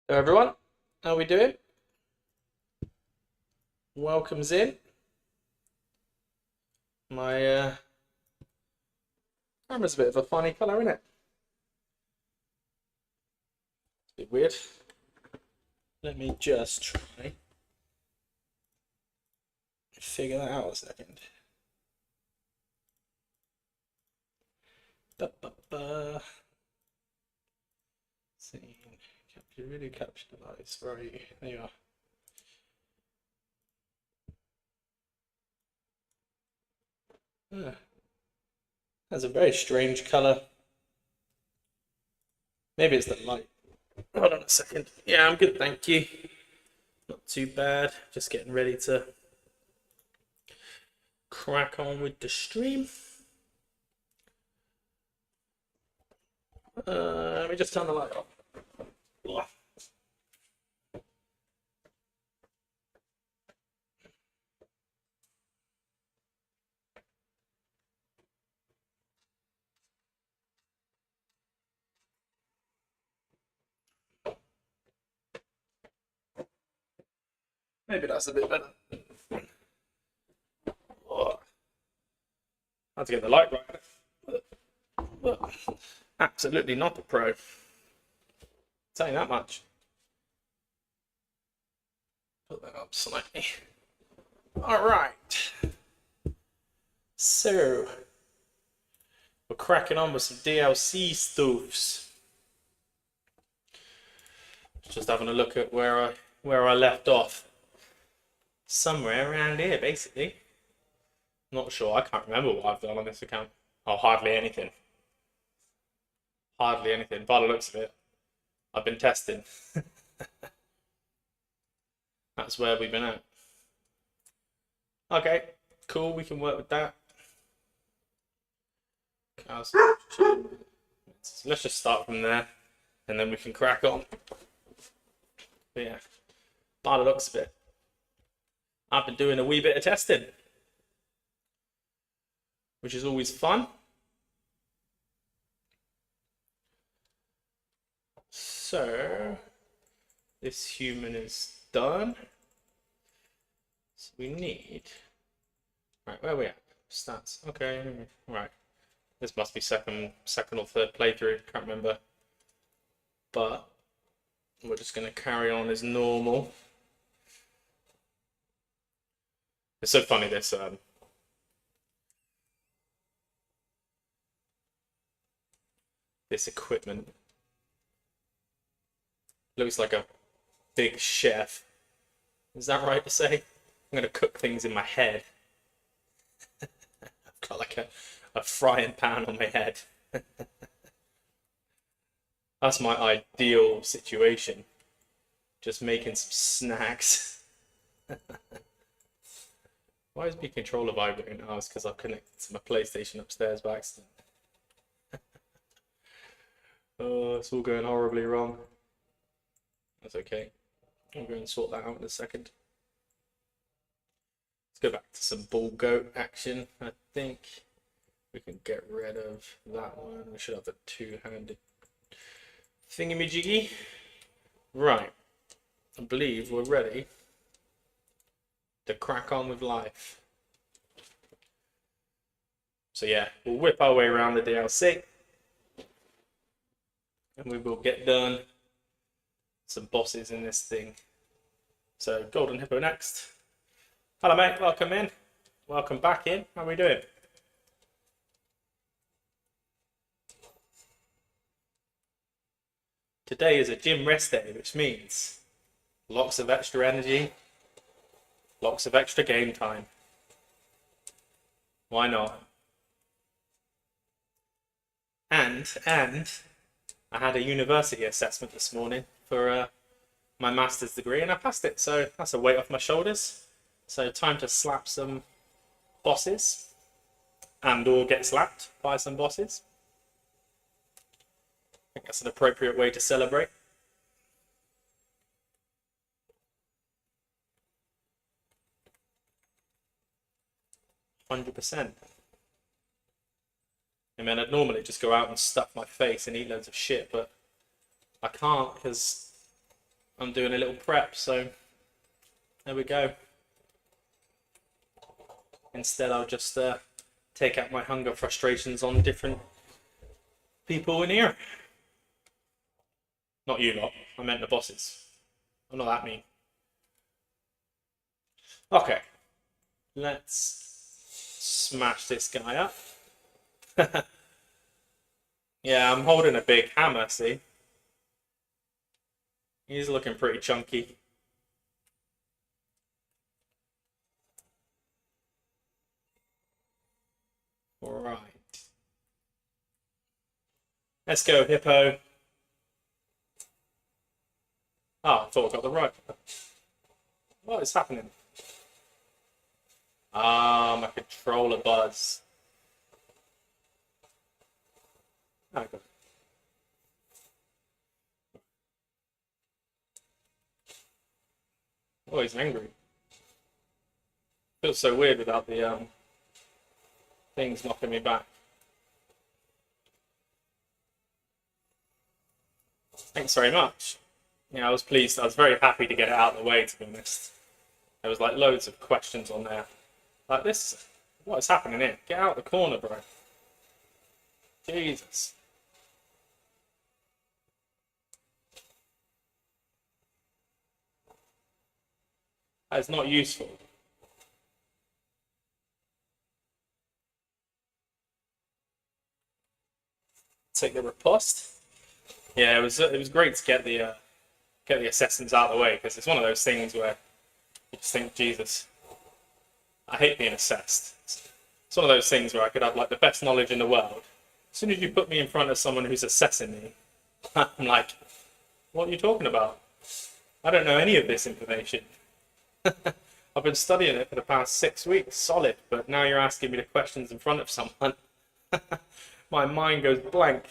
Hello everyone, how we doing? Welcome's in. My camera's a bit of a funny colour, isn't it? It's a bit weird. Let me just try figure that out a second. Ba-ba-ba. See, really capture device. Where are you? There you are. That's a very strange colour. Maybe it's the light. Hold on a second. Yeah, I'm good, thank you. Not too bad. Just getting ready to crack on with the stream. Let me just turn the light off. Maybe that's a bit better. Oh, I had to get the light right. Absolutely not a pro. Tell you that much. Put that up slightly. All right. So we're cracking on with some DLC stuffs. Just having a look at where I left off. Somewhere around here, basically. Not sure. I can't remember what I've done on this account. Oh, hardly anything. Hardly anything. By the looks of it, I've been testing. That's where we've been at. Okay, cool. We can work with that. Let's just start from there, and then we can crack on. But yeah, by the looks of it, I've been doing a wee bit of testing, which is always fun. So this human is done. So we need, right, where are we at? Stats. Okay, right. This must be second or third playthrough. Can't remember. But we're just going to carry on as normal. It's so funny this this equipment looks like a big chef. Is that right to say? I'm going to cook things in my head. I've got like a frying pan on my head. That's my ideal situation. Just making some snacks. Why is my controller vibrating? Oh, it's because I've connected to my PlayStation upstairs by accident. Oh, it's all going horribly wrong. That's okay. I'll go and sort that out in a second. Let's go back to some ball goat action. I think we can get rid of that one. We should have the two-handed thingamajiggy. Right. I believe we're ready to crack on with life. So yeah, we'll whip our way around the DLC. And we will get done some bosses in this thing. So Golden Hippo next. Hello mate, welcome in. Welcome back in. How are we doing? Today is a gym rest day, which means lots of extra energy, lots of extra game time. Why not? And I had a university assessment this morning for my master's degree, and I passed it. So that's a weight off my shoulders. So time to slap some bosses, and or get slapped by some bosses. I think that's an appropriate way to celebrate. %. I mean, I'd normally just go out and stuff my face and eat loads of shit, but I can't because I'm doing a little prep, so there we go. Instead, I'll just take out my hunger frustrations on different people in here. Not you lot, I meant the bosses. I'm not that mean. Okay, let's smash this guy up. Yeah, I'm holding a big hammer, see? He's looking pretty chunky. Right. Let's go, Hippo. Oh, I thought I got the right. What is happening? Ah, my controller buzz. Okay. Oh, he's angry. Feels so weird without the things knocking me back. Thanks very much. Yeah, I was pleased. I was very happy to get it out of the way, to be honest. There was like loads of questions on there. Like this, what is happening here? Get out of the corner, bro. Jesus. That is not useful. Take the riposte. Yeah, it was great to get the assessments out of the way, because it's one of those things where you just think, Jesus, I hate being assessed. It's one of those things where I could have like the best knowledge in the world. As soon as you put me in front of someone who's assessing me, I'm like, what are you talking about? I don't know any of this information. I've been studying it for the past 6 weeks, solid, but now you're asking me the questions in front of someone. My mind goes blank.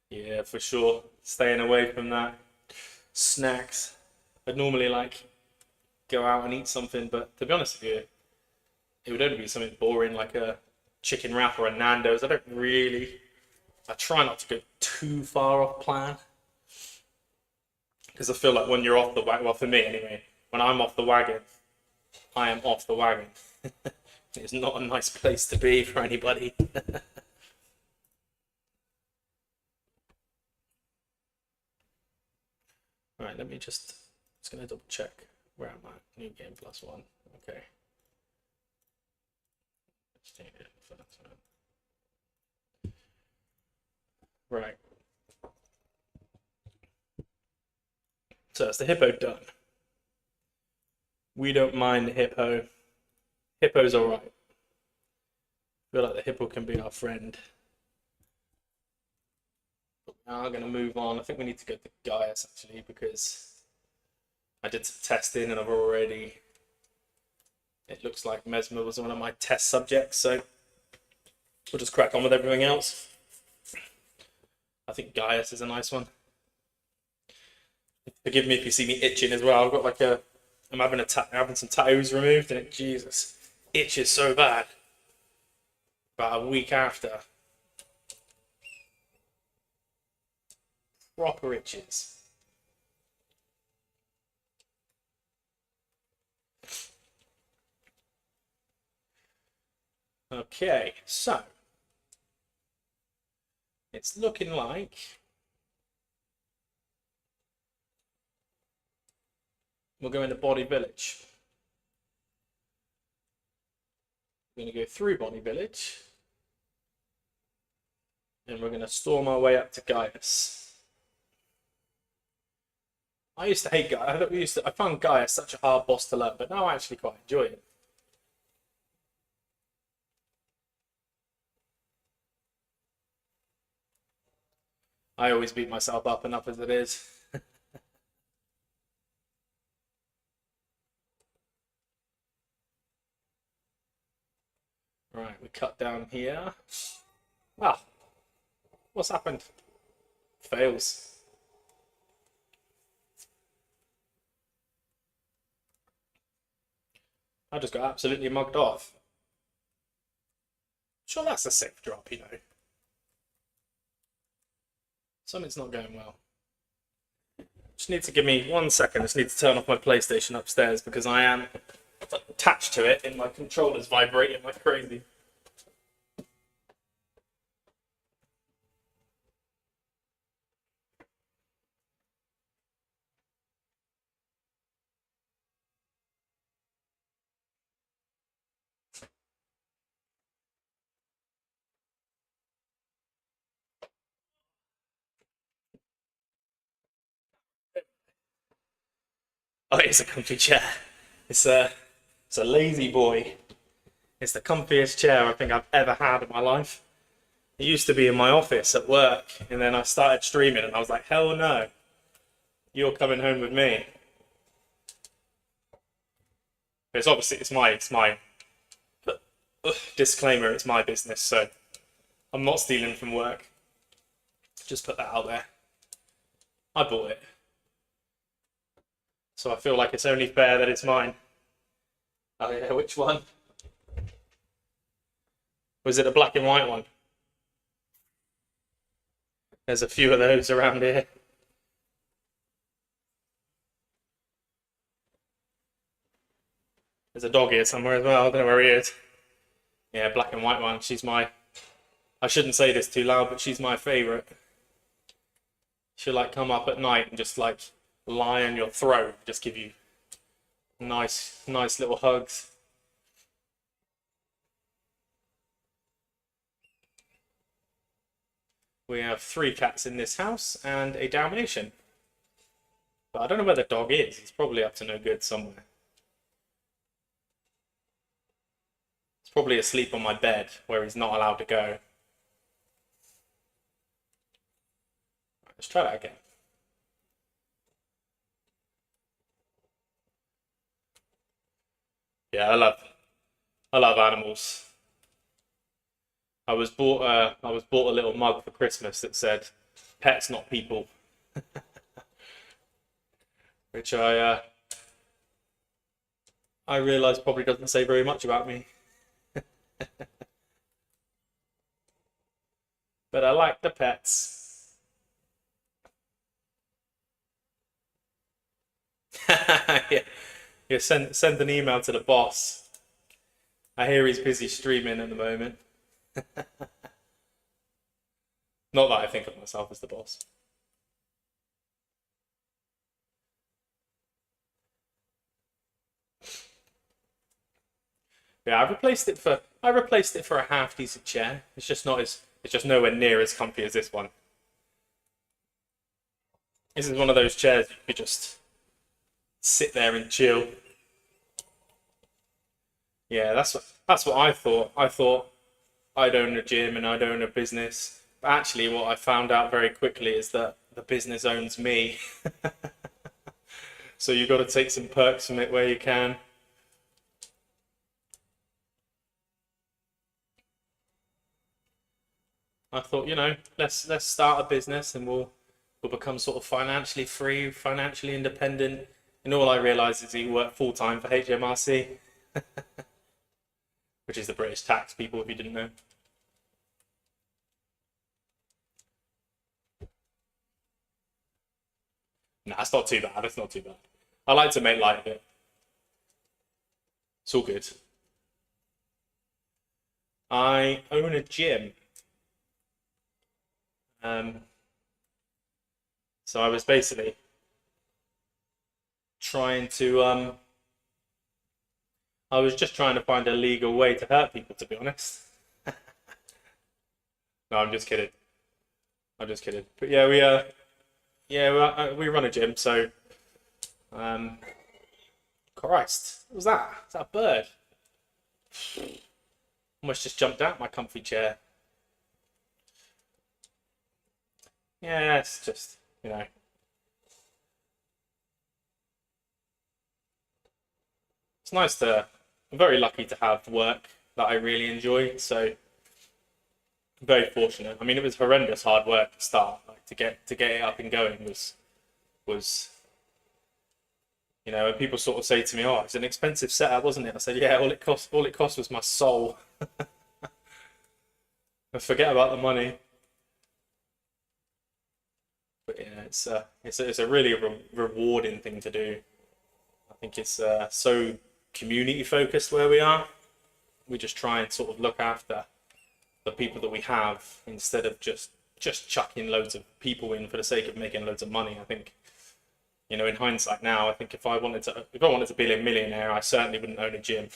Yeah, for sure. Staying away from that. Snacks. I'd normally like go out and eat something, but to be honest with you, it would only be something boring like a chicken wrap or a Nando's. I try not to go too far off plan. Because I feel like when you're off the wagon, well, for me anyway, when I'm off the wagon, I am off the wagon. It's not a nice place to be for anybody. Alright, let me just gonna double check where I'm at. New game +1. Okay. Let's change it for that one. Right. So that's the hippo done. We don't mind the hippo. Hippo's alright. I feel like the hippo can be our friend. But now I'm going to move on. I think we need to go to Gaius actually, because I did some testing and it looks like Mesmer was one of my test subjects, so we'll just crack on with everything else. I think Gaius is a nice one. Forgive me if you see me itching as well. I've got like I'm having some tattoos removed, and Jesus, itches so bad. About a week after, proper itches. Okay, so it's looking like we're going to Body Village. We're going to go through Body Village, and we're going to storm our way up to Gaius. I used to hate Gaius. I found Gaius such a hard boss to learn, but now I actually quite enjoy it. I always beat myself up enough as it is. Right, we cut down here. Ah, what's happened? Fails. I just got absolutely mugged off. Sure, that's a safe drop, you know. Something's not going well. Just need to give me 1 second. I just need to turn off my PlayStation upstairs because I am attached to it and my controller's vibrating like crazy. Oh, it's a comfy chair. It's a lazy boy. It's the comfiest chair I think I've ever had in my life. It used to be in my office at work, and then I started streaming, and I was like, hell no, you're coming home with me. It's obviously it's my disclaimer. It's my business, so I'm not stealing from work. Just put that out there. I bought it, so I feel like it's only fair that it's mine. Oh yeah, which one? Was it a black and white one? There's a few of those around here. There's a dog here somewhere as well. I don't know where he is. Yeah, black and white one. She's my... I shouldn't say this too loud, but she's my favourite. She'll like come up at night and just like lie on your throat, just give you nice little hugs. We have 3 cats in this house and a Dalmatian. But I don't know where the dog is. He's probably up to no good somewhere. He's probably asleep on my bed where he's not allowed to go. Let's try that again. Yeah, I love animals. I was bought a little mug for Christmas that said "Pets, not people," which I realise probably doesn't say very much about me. But I like the pets. Yeah, send an email to the boss. I hear he's busy streaming at the moment. Not that I think of myself as the boss. Yeah, I replaced it for a half decent chair. It's just nowhere near as comfy as this one. This is one of those chairs you could just sit there and chill. Yeah, that's what I thought. I thought I'd own a gym and I'd own a business. But actually what I found out very quickly is that the business owns me. So you've got to take some perks from it where you can. I thought, let's start a business and we'll become sort of financially free, financially independent. And all I realised is you work full time for HMRC, which is the British tax people, if you didn't know. Nah, it's not too bad. It's not too bad. I like to make light of it. It's all good. I own a gym. So I was basically trying to I was just trying to find a legal way to hurt people, to be honest. No, I'm just kidding. I'm just kidding. But yeah, we run a gym, so Christ, what was that? Is that a bird? Almost just jumped out my comfy chair. Yeah, it's just, it's nice I'm very lucky to have work that I really enjoy, so I'm very fortunate. I mean, it was horrendous hard work to start, like to get it up and going was when people sort of say to me, "Oh, it's an expensive setup, wasn't it?" I said, "Yeah, all it cost was my soul." I forget about the money. But yeah, it's a really rewarding thing to do. I think it's so community focused where we are. We just try and sort of look after the people that we have instead of just chucking loads of people in for the sake of making loads of money. I think, you know, in hindsight now, I think if I wanted to be a millionaire, I certainly wouldn't own a gym.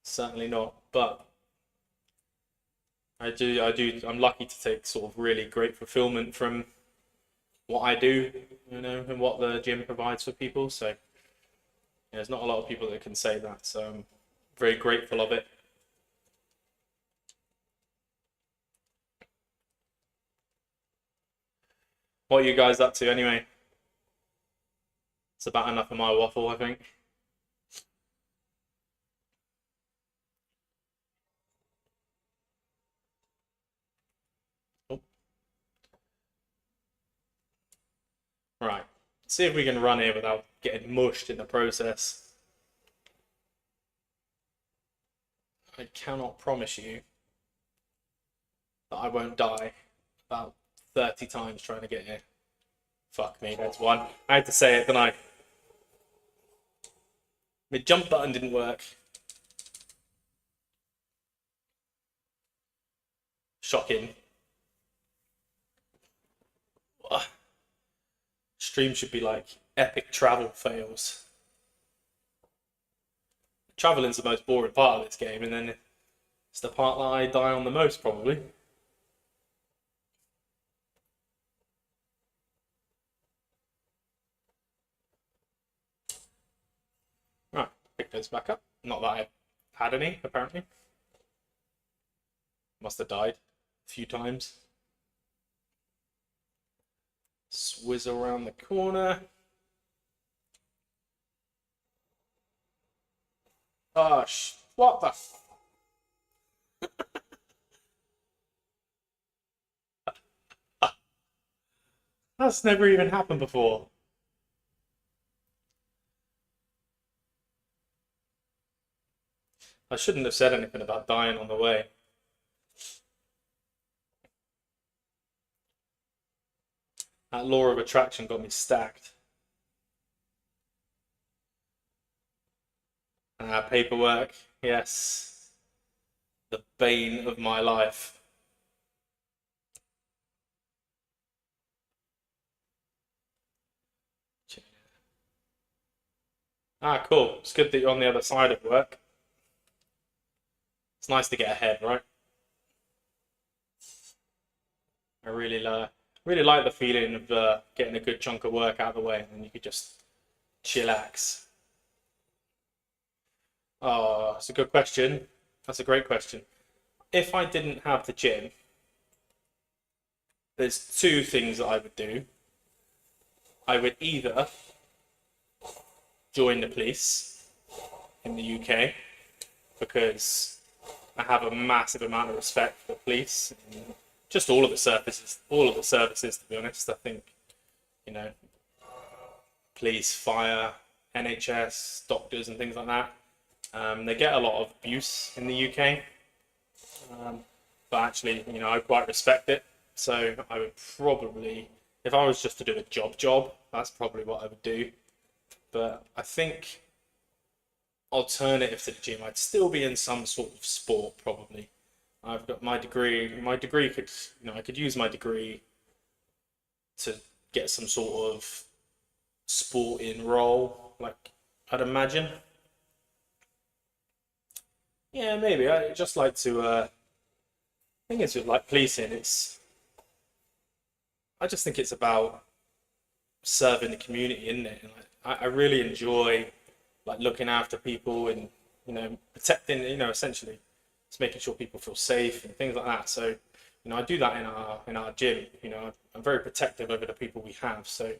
Certainly not. But I'm lucky to take sort of really great fulfillment from what I do, you know, and what the gym provides for people. So yeah, there's not a lot of people that can say that. So I'm very grateful of it. What are you guys up to anyway? It's about enough of my waffle, I think. Oh, right. See if we can run here without getting mushed in the process. I cannot promise you that I won't die about 30 times trying to get here. Fuck me, that's one. I had to say it, didn't I? My jump button didn't work. Shocking. Stream should be like epic travel fails. Traveling's the most boring part of this game, and then it's the part that I die on the most, probably. Right, pick those back up. Not that I had any, apparently. Must have died a few times. Swizz around the corner. Gosh, what the That's never even happened before. I shouldn't have said anything about dying on the way. That law of attraction got me stacked. Paperwork, yes. The bane of my life. Cool. It's good that you're on the other side of work. It's nice to get ahead, right? I really like the feeling of getting a good chunk of work out of the way, and you could just chillax. Oh, that's a good question. That's a great question. If I didn't have the gym, there's two things that I would do. I would either join the police in the UK because I have a massive amount of respect for the police and just all of the services, to be honest. I think, you know, police, fire, NHS, doctors and things like that. They get a lot of abuse in the UK, but actually, you know, I quite respect it. So I would probably, if I was just to do a job, that's probably what I would do. But I think alternative to the gym, I'd still be in some sort of sport probably. I've got my degree. My degree could, you know, I could use my degree to get some sort of sporting role, like I'd imagine. Yeah, maybe. I just like to. I think it's like policing. I just think it's about serving the community, isn't it? And I really enjoy like looking after people and, you know, protecting. You know, essentially, it's making sure people feel safe and things like that. So, you know, I do that in our gym. You know, I'm very protective over the people we have. So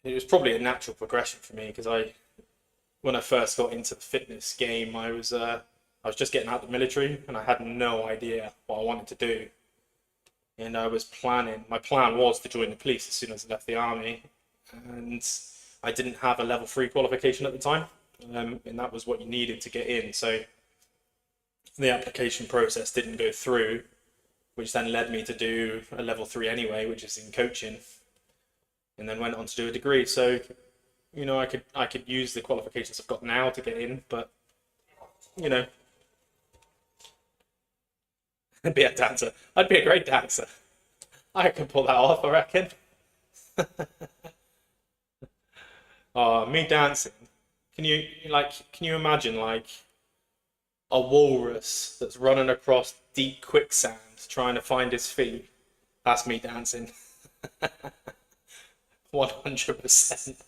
it was probably a natural progression for me because when I first got into the fitness game, I was just getting out of the military and I had no idea what I wanted to do. And I was my plan was to join the police as soon as I left the army. And I didn't have a level 3 qualification at the time. And that was what you needed to get in. So the application process didn't go through. which then led me to do a level 3 anyway, which is in coaching, and then went on to do a degree. So, you know, I could use the qualifications I've got now to get in, but, you know, be a dancer. I'd be a great dancer. I could pull that off, I reckon. Oh, me dancing. Can you imagine like a walrus that's running across deep quicksand trying to find his feet? That's me dancing. 100%.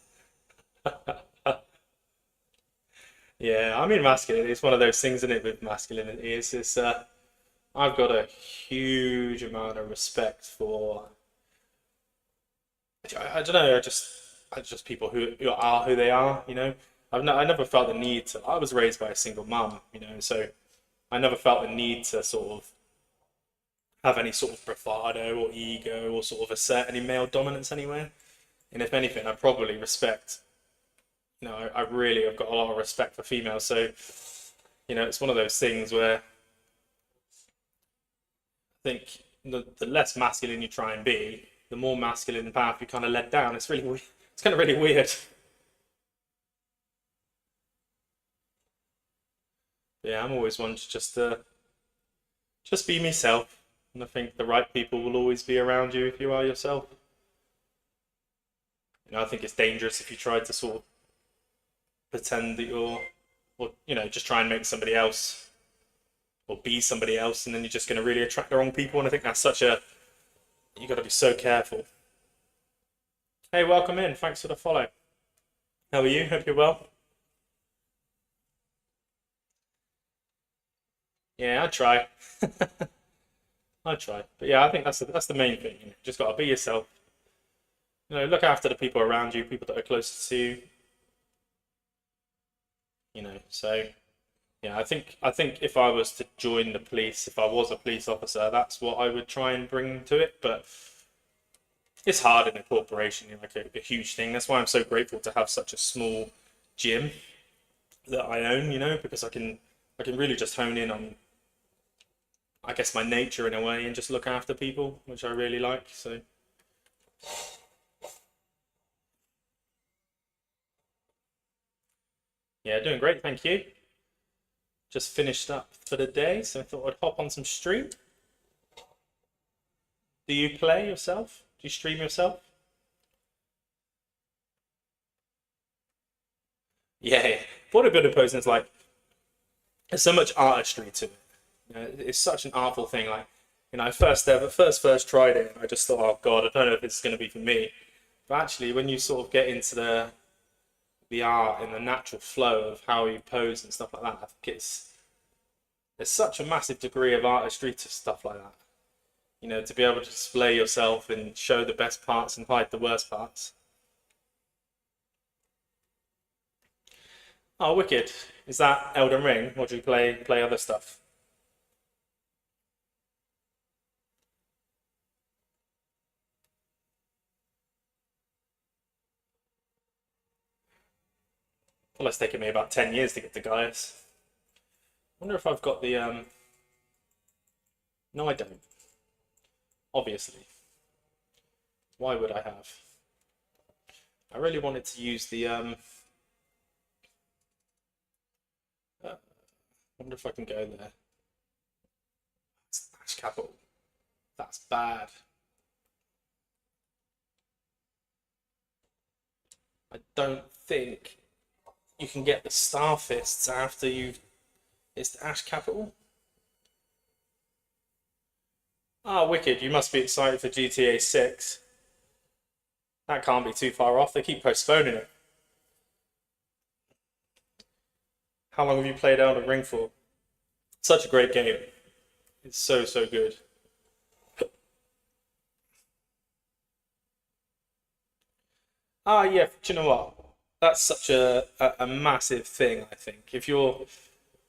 Yeah, I mean masculinity. It's one of those things, isn't it, with masculinity? I've got a huge amount of respect for. I don't know. I just people who are who they are. You know, I never felt the need to. I was raised by a single mum. You know, so I never felt the need to sort of have any sort of bravado or ego or sort of assert any male dominance anywhere. And if anything, I probably respect. You know, I really have got a lot of respect for females. So, you know, it's one of those things where I think the less masculine you try and be, the more masculine path you kind of let down. It's really it's kind of really weird. Yeah, I'm always one to just be myself, and I think the right people will always be around you if you are yourself. You know, I think it's dangerous if you try to sort of pretend that or you know, just try and make somebody else or be somebody else, and then you're just going to really attract the wrong people. And I think that's you got to be so careful. Hey, welcome in. Thanks for the follow. How are you? Hope you're well. Yeah, I try. I try, but yeah, I think that's the main thing. You know, just got to be yourself. You know, look after the people around you, people that are closest to you. You know, so yeah, I think if I was to join the police, if I was a police officer, that's what I would try and bring to it. But it's hard in a corporation, you know, like a huge thing. That's why I'm so grateful to have such a small gym that I own, you know, because I can really just hone in on, I guess, my nature in a way and just look after people, which I really like. So yeah, doing great, thank you. Just finished up for the day, so I thought I'd hop on some stream. Do you play yourself? Do you stream yourself? Yeah, bodybuilding posing is like, there's so much artistry to it. You know, it's such an artful thing. Like, you know, I first tried it, and I just thought, oh God, I don't know if it's going to be for me. But actually, when you sort of get into the art and the natural flow of how you pose and stuff like that, I think there's such a massive degree of artistry to stuff like that. You know, to be able to display yourself and show the best parts and hide the worst parts. Oh, wicked! Is that Elden Ring, or do you play other stuff? Well, it's taken me about 10 years to get to Gaius. Wonder if I've got the No, I don't. Obviously. Why would I have? I really wanted to use the wonder if I can go there. That's capital. That's bad. I don't think you can get the star fists after you've. It's the Ash capital. Ah, wicked! You must be excited for GTA 6. That can't be too far off. They keep postponing it. How long have you played Elden Ring for? Such a great game. It's so good. Ah, yeah. Do you know what? That's such a massive thing. I think if you're,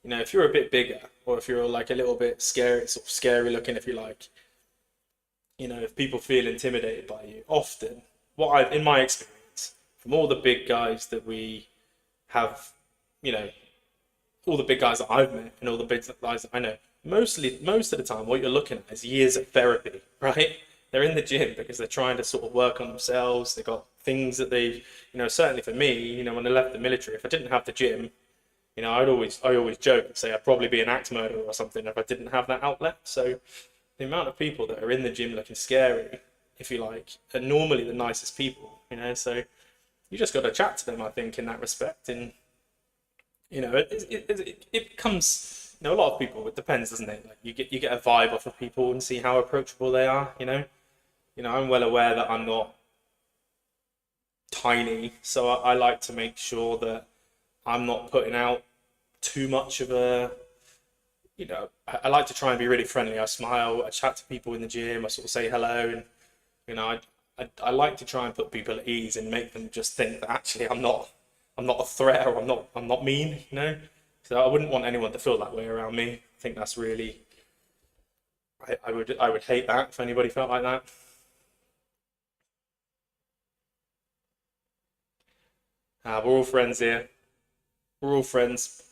you know, if you're a bit bigger, or if you're like a little bit scary, sort of scary looking, if you like, you know, if people feel intimidated by you, often, in my experience, from all the big guys that we have, you know, all the big guys that I've met and all the big guys that I know, most of the time, what you're looking at is years of therapy, right? They're in the gym because they're trying to sort of work on themselves. They've got things that they've, certainly for me, when I left the military, if I didn't have the gym, I always joke and say I'd probably be an axe murderer or something if I didn't have that outlet. So the amount of people that are in the gym looking scary, if you like, are normally the nicest people, so you just got to chat to them, I think, in that respect. And, it becomes, a lot of people, it depends, doesn't it? Like you get a vibe off of people and see how approachable they are, I'm well aware that I'm not tiny, so I like to make sure that I'm not putting out too much of a, I like to try and be really friendly. I smile, I chat to people in the gym, I sort of say hello, and I like to try and put people at ease and make them just think that actually I'm not a threat, or I'm not mean, So I wouldn't want anyone to feel that way around me. I think that's really, I would hate that if anybody felt like that. We're all friends here. We're all friends.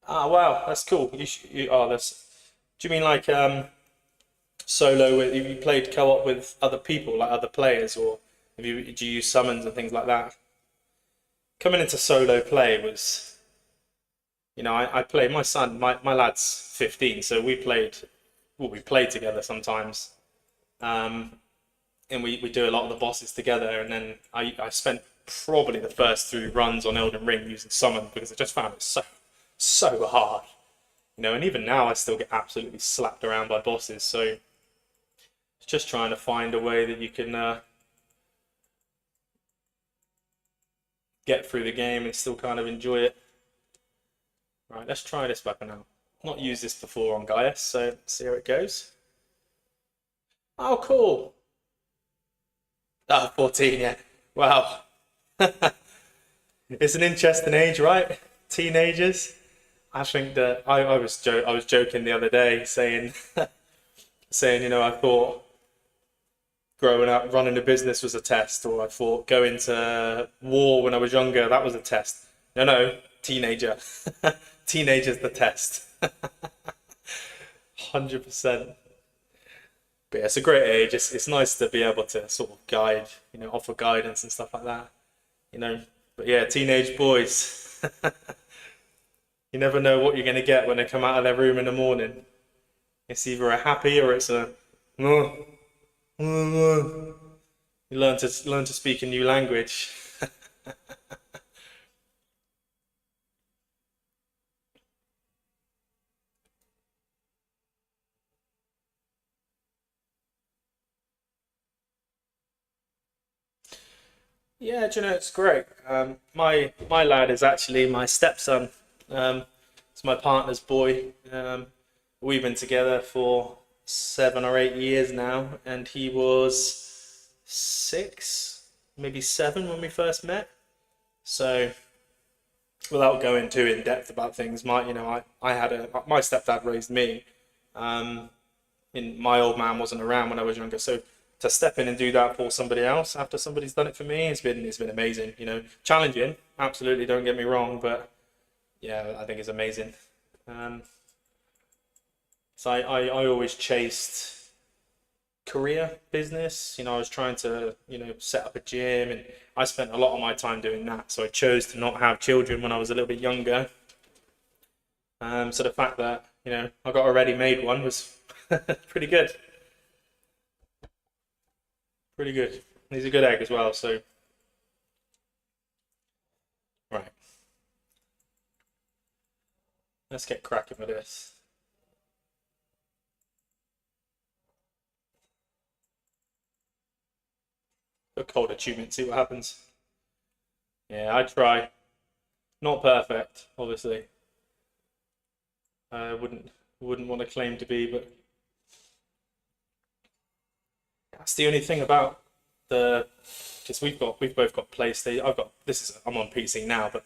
Wow, that's cool. That's. Do you mean like solo? Have you played co-op with other people, like other players, or do you use summons and things like that? Coming into solo play was, I play my son, my lad's 15, so we played together sometimes, and we do a lot of the bosses together, and then I spent probably the first 3 runs on Elden Ring using summon because I just found it so hard, and even now I still get absolutely slapped around by bosses. So it's just trying to find a way that you can get through the game and still kind of enjoy it. Right, let's try this weapon out. Not used this before on Gaius, so let's see how it goes. Oh, cool. Oh, 14, yeah. Wow. It's an interesting age, right? Teenagers. I think that I was joking the other day saying I thought growing up running a business was a test, or I thought going to war when I was younger, that was a test. No, teenager. Teenager's the test. 100%. But yeah, it's a great age. It's nice to be able to sort of guide, offer guidance and stuff like that, But yeah, teenage boys. You never know what you're going to get when they come out of their room in the morning. It's either a happy or it's a. You learn to speak a new language. Yeah, do you know, it's great. My lad is actually my stepson. It's my partner's boy. We've been together for 7 or 8 years now, and he was 6, maybe 7 when we first met. So, without going too in depth about things, my stepdad raised me. And my old man wasn't around when I was younger, so to step in and do that for somebody else after somebody's done it for me, it's been amazing. Challenging, absolutely. Don't get me wrong, but yeah, I think it's amazing. So I always chased career business. I was trying to set up a gym, and I spent a lot of my time doing that. So I chose to not have children when I was a little bit younger. So the fact that I got a ready-made one was pretty good. Pretty good. He's a good egg as well, so. Right. Let's get cracking with this. A cold achievement, see what happens. Yeah, I try. Not perfect, obviously. I wouldn't want to claim to be, but that's the only thing about because we've both got PlayStation. I'm on PC now, but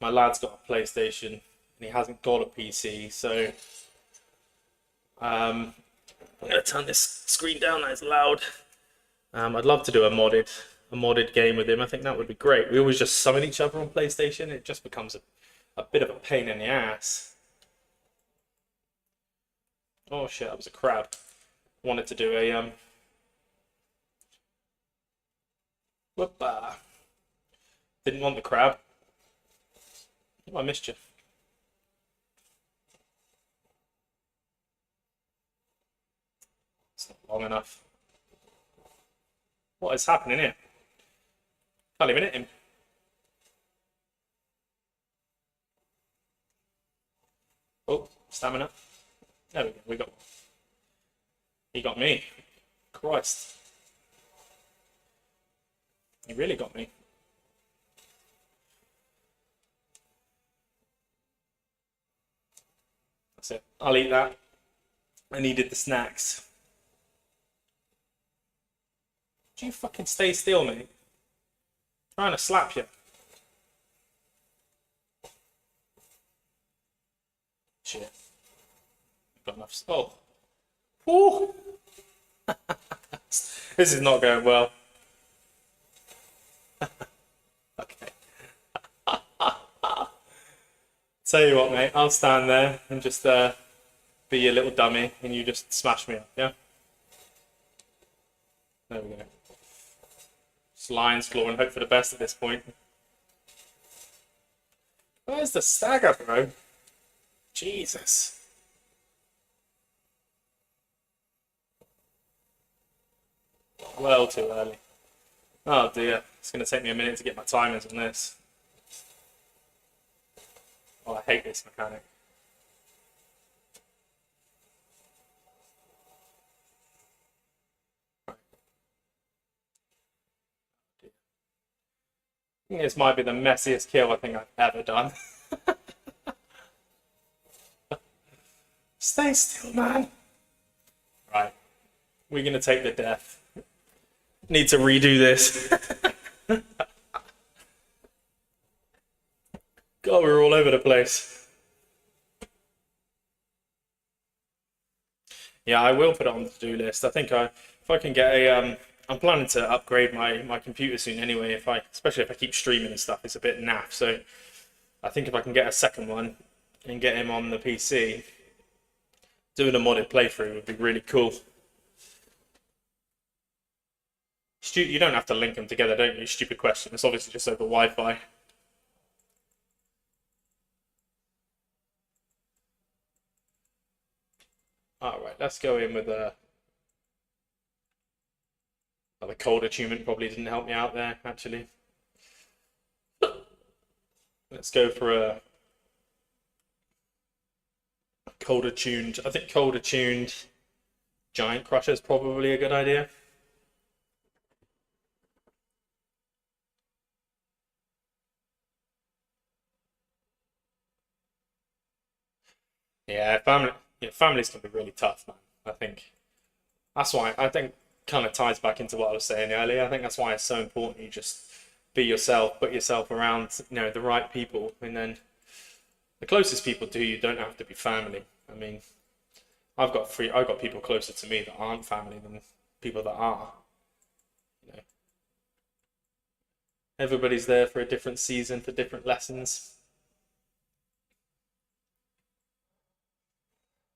my lad's got a PlayStation and he hasn't got a PC, so I'm gonna turn this screen down. It's loud. I'd love to do a modded a modded game with him. I think that would be great. We always just summon each other on PlayStation. It just becomes a bit of a pain in the ass. Oh shit, that was a crab. Wanted to do a whoop-ah. Didn't want the crab. Oh, I missed you. It's not long enough. What is happening here? Can't even hit him. Oh, stamina. There we go. We got one. He got me. Christ. He really got me. That's it. I'll eat that. I needed the snacks. Do you fucking stay still, mate? I'm trying to slap you. Shit. Got enough. Oh. Woo! This is not going well. Okay. Tell you what, mate. I'll stand there and just be a little dummy, and you just smash me up. Yeah. There we go. Just lion's claw and hope for the best at this point. Where's the stagger, bro? Jesus. Well too early. Oh dear. It's going to take me a minute to get my timers on this. Oh, I hate this mechanic. I think this might be the messiest kill I think I've ever done. Stay still, man. Right. We're going to take the death. Need to redo this. God, we're all over the place. Yeah, I will put it on the to-do list. I think if I can get a I'm planning to upgrade my computer soon anyway, especially if I keep streaming and stuff, it's a bit naff. So I think if I can get a second one and get him on the PC, doing a modded playthrough would be really cool. You don't have to link them together, don't you? Stupid question. It's obviously just over Wi-Fi. Alright, let's go in with the cold attunement probably didn't help me out there, actually. Let's go for a cold attuned. I think cold attuned Giant Crusher is probably a good idea. Yeah, families can be really tough, man. I think that's why I think kind of ties back into what I was saying earlier. I think that's why it's so important you just be yourself, put yourself around, the right people, and then the closest people to you don't have to be family. I mean, I've got people closer to me that aren't family than people that are. Everybody's there for a different season, for different lessons.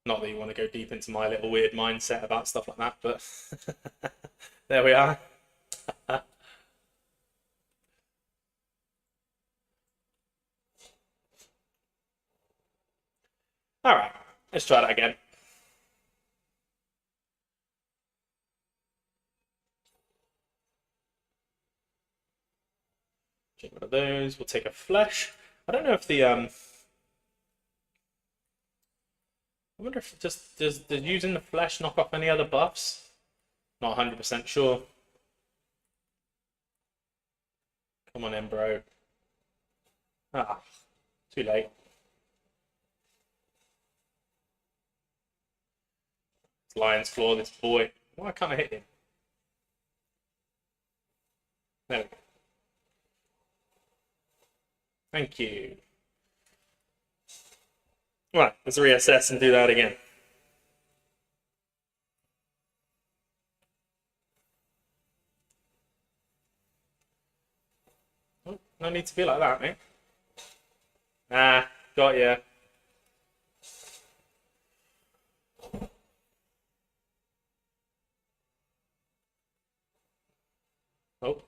Not that you want to go deep into my little weird mindset about stuff like that, but there we are. All right, let's try that again. Take one of those. We'll take a flesh. I don't know if the I wonder if does using the flesh knock off any other buffs? Not 100% sure. Come on in, bro. Ah, too late. It's Lion's Claw, this boy. Why can't I hit him? There we go. Thank you. Right, let's reassess and do that again. No need to be like that, mate. Ah, got ya. Oh.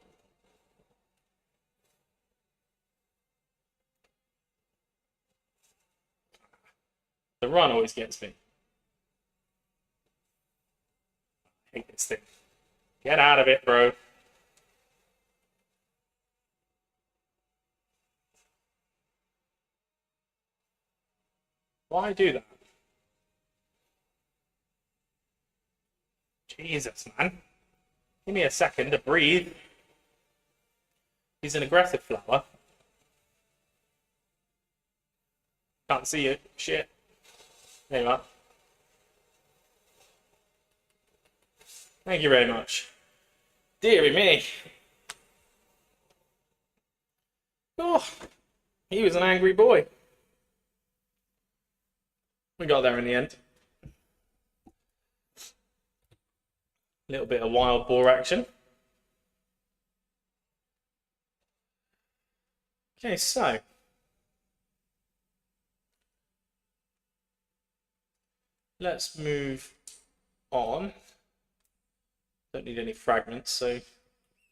The run always gets me. I hate this thing. Get out of it, bro. Why do that? Jesus, man. Give me a second to breathe. He's an aggressive flower. Can't see you. Shit. There you are. Thank you very much. Deary me. Oh, he was an angry boy. We got there in the end. A little bit of wild boar action. Okay, so let's move on. Don't need any fragments, so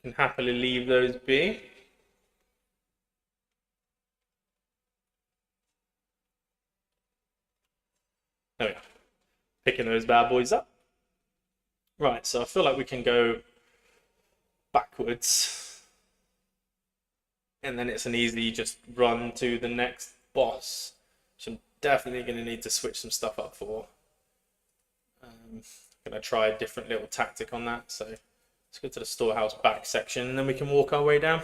can happily leave those be. There we go. Picking those bad boys up. Right, so I feel like we can go backwards. And then it's an easy just run to the next boss, which I'm definitely going to need to switch some stuff up for. I'm going to try a different little tactic on that. So let's go to the storehouse back section and then we can walk our way down.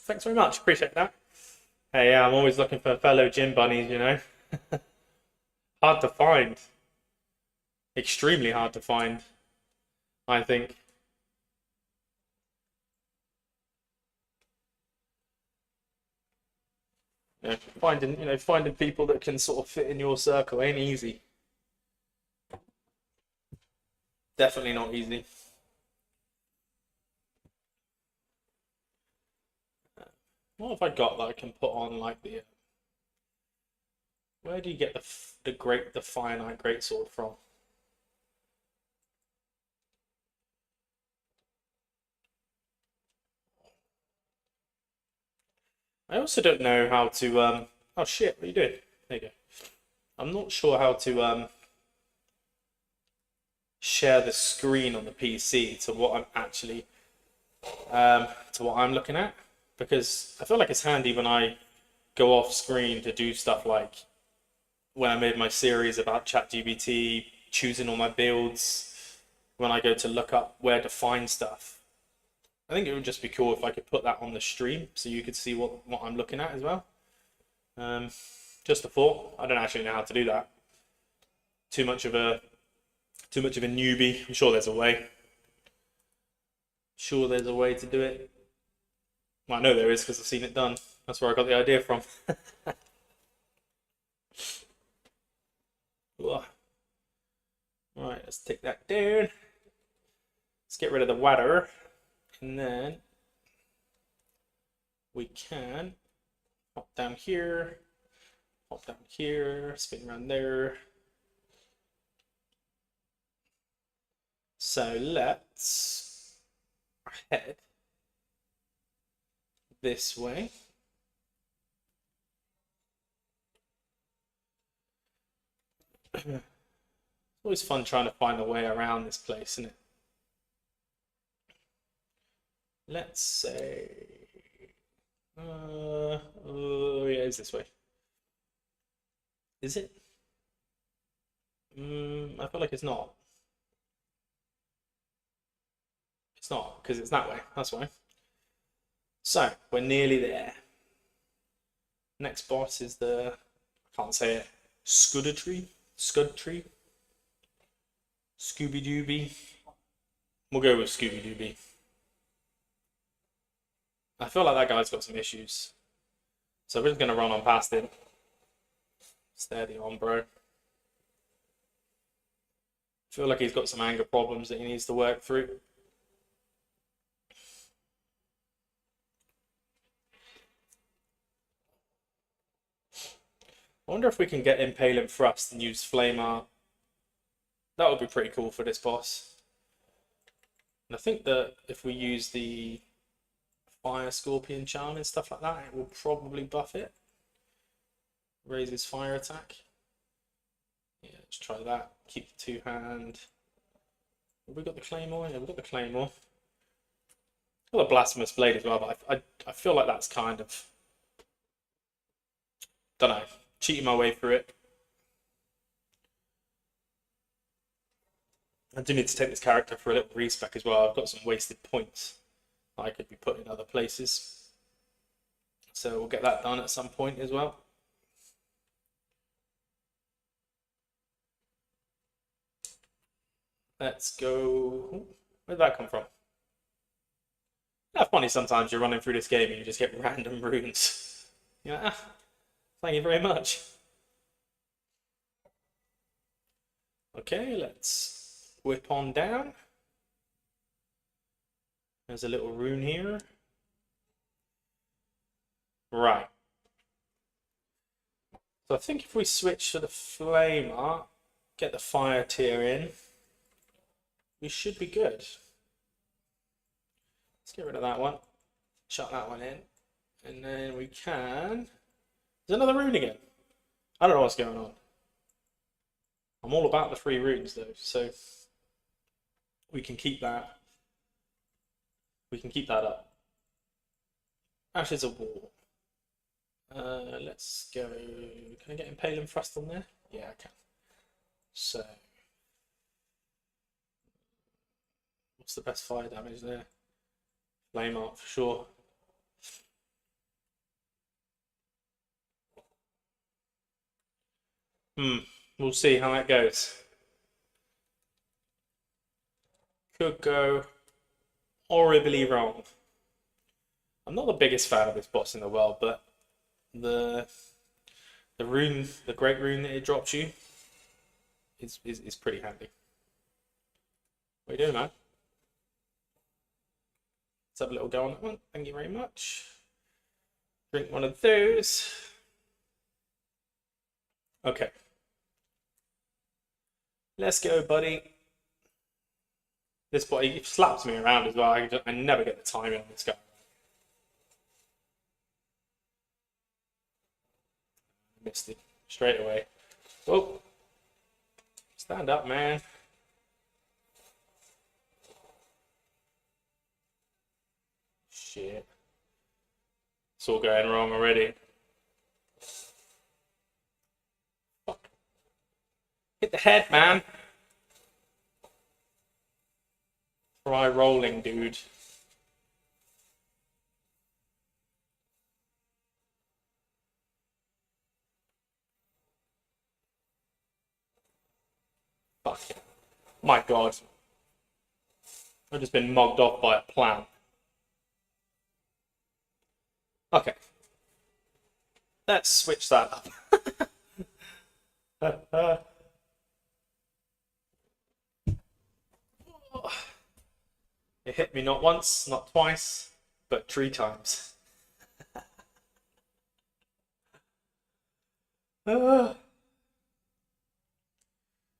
Thanks very much, appreciate that. Hey, yeah, I'm always looking for fellow gym bunnies, you know. Hard to find. Extremely hard to find, I think. Finding people that can sort of fit in your circle ain't easy. Definitely not easy. What have I got that I can put on like the? Where do you get the finite greatsword from? I also don't know how to oh shit, what are you doing? There you go. I'm not sure how to share the screen on the PC to what I'm actually to what I'm looking at, because I feel like it's handy when I go off screen to do stuff like when I made my series about ChatGPT, choosing all my builds, when I go to look up where to find stuff. I think it would just be cool if I could put that on the stream so you could see what I'm looking at as well. Just a thought. I don't actually know how to do that. Too much of a newbie. I'm sure there's a way. Sure there's a way to do it. Well, I know there is because I've seen it done. That's where I got the idea from. Alright, let's take that down. Let's get rid of the water. And then we can hop down here, spin around there. So let's head this way. It's always fun trying to find a way around this place, isn't it? Let's say, oh yeah, it's this way. Is it? I feel like it's not. It's not, because it's that way, that's why. So, we're nearly there. Next boss is the, I can't say it, Scud Tree? Scooby Dooby. We'll go with Scooby Dooby. I feel like that guy's got some issues. So we're just going to run on past him. Steady on, bro. feel like he's got some anger problems that he needs to work through. I wonder if we can get Impaling Thrust and use Flame Art. That would be pretty cool for this boss. And I think that if we use the Fire Scorpion Charm and stuff like that, it will probably buff it. Raise his fire attack. Yeah, let's try that. Keep the two-hand. Have we got the Claymore? Yeah, we've got the Claymore. I've got the Blasphemous Blade as well, but I feel like that's kind of, don't know, cheating my way through it. I do need to take this character for a little respec as well. I've got some wasted points that I could be put in other places. So we'll get that done at some point as well. Let's go. Where did that come from? That's funny, sometimes you're running through this game and you just get random runes. You're like, thank you very much. Okay, let's whip on down. There's a little rune here. Right. So I think if we switch to the Flame Art, get the Fire tier in, we should be good. Let's get rid of that one. Shut that one in. And then we can... There's another rune again. I don't know what's going on. I'm all about the 3 runes though, so we can keep that. We can keep that up. Ashes of War. Let's go. Can I get Impaling Thrust on there? Yeah, I can. So, what's the best fire damage there? Flame Art for sure. We'll see how that goes. Could go horribly wrong. I'm not the biggest fan of this boss in the world, but the rune, the great rune that it drops you, is pretty handy. What are you doing, man? Let's have a little go on that one. Thank you very much. Drink one of those. Okay. Let's go, buddy. This boy, he slaps me around as well. I never get the timing on this guy. Missed it straight away. Oh, stand up, man. Shit. It's all going wrong already. Fuck. Hit the head, man. Try rolling, dude. Fuck. My God. I've just been mugged off by a plant. Okay. Let's switch that up. It hit me not once, not twice, but 3 times. Gotta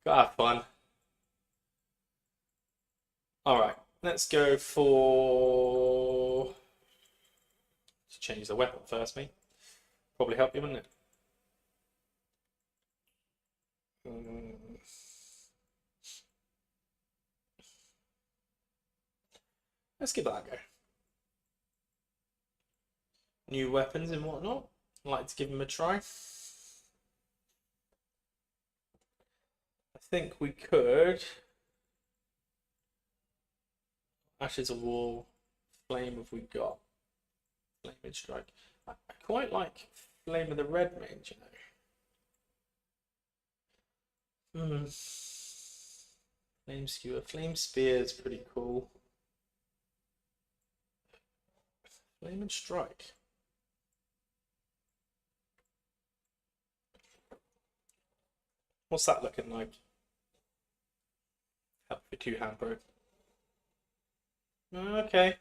have fun. Alright, let's go for... Let's change the weapon first, mate. Probably help you, wouldn't it? Let's give that a go. New weapons and whatnot. I'd like to give them a try. I think we could. Ashes of War. Flame have we got? Flame and Strike. I quite like Flame of the Red Mage, you know. Flame Skewer. Flame Spear is pretty cool. Flame and Strike. What's that looking like? For two-hand bro. Okay.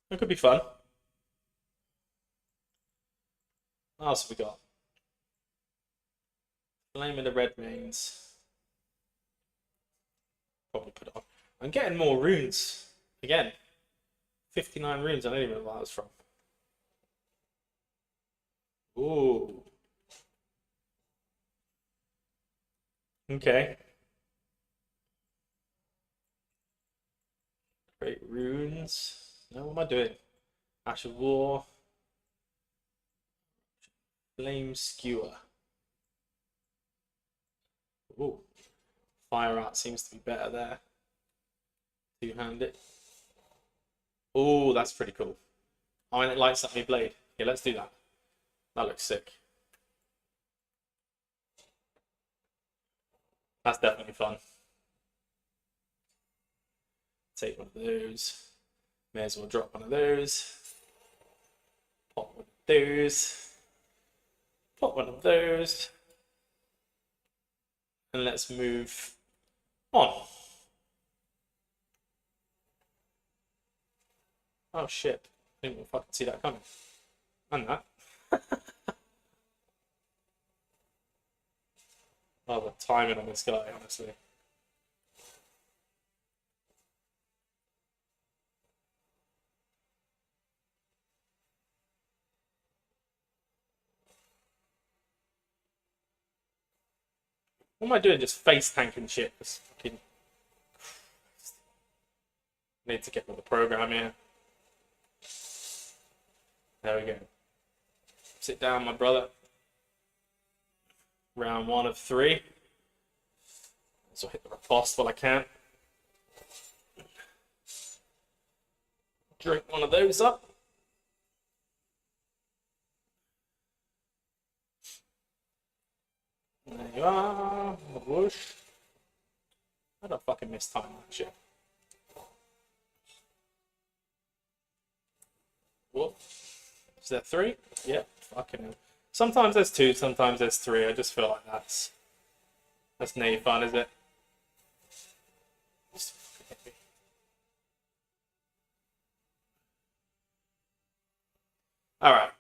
That could be fun. What else have we got? Flame in the red veins. Probably put it on. I'm getting more runes. Again. 59 runes. I don't even know where that was from. Ooh. Okay. Great runes. Now what am I doing? Ash of War. Flame Skewer. Ooh. Fire Art seems to be better there. Two-handed. Ooh, that's pretty cool. Oh, and it lights up my blade. Yeah, let's do that. That looks sick. That's definitely fun. Take one of those. May as well drop one of those. Pop one of those. Pop one of those. And let's move on. Oh shit. I didn't fucking see that coming. And that. Oh, the timing on this guy, honestly. What am I doing? Just face tanking shit. Just fucking. Need to get with the program here. There we go. Sit down, my brother. Round 1 of 3. So hit the riposte while I can. Drink one of those up. There you are. Whoosh. I don't fucking miss time that shit. Whoop. Is there 3? Yep. Fucking hell. Sometimes there's 2, sometimes there's 3. I just feel like that's no fun, is it? Alright.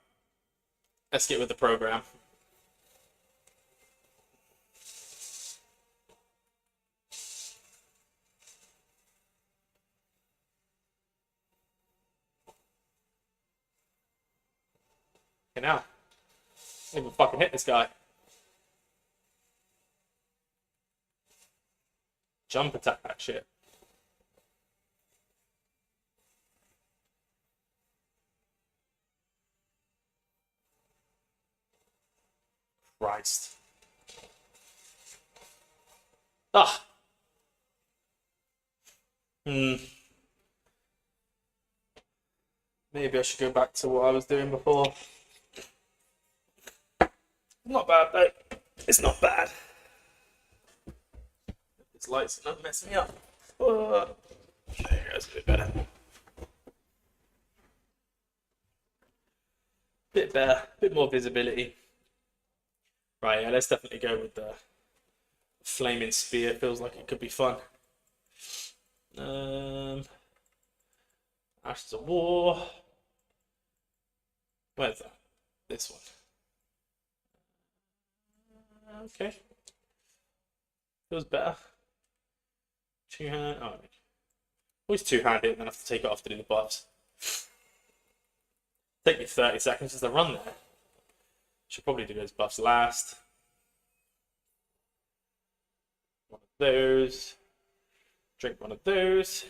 Let's get with the program. Okay, now. I didn't even fucking hit this guy. Jump attack that shit. Christ. Ah. Maybe I should go back to what I was doing before. Not bad though. It's not bad. This light's not messing me up. There you go, it's a bit better. Bit better, bit more visibility. Right, yeah, let's definitely go with the flaming spear. Feels like it could be fun. Ashes of War. Where's that? This one. Okay. Feels better. Two-hand. Oh, always two-handed, and then I have to take it off to do the buffs. Take me 30 seconds just to run there. Should probably do those buffs last. One of those. Drink one of those.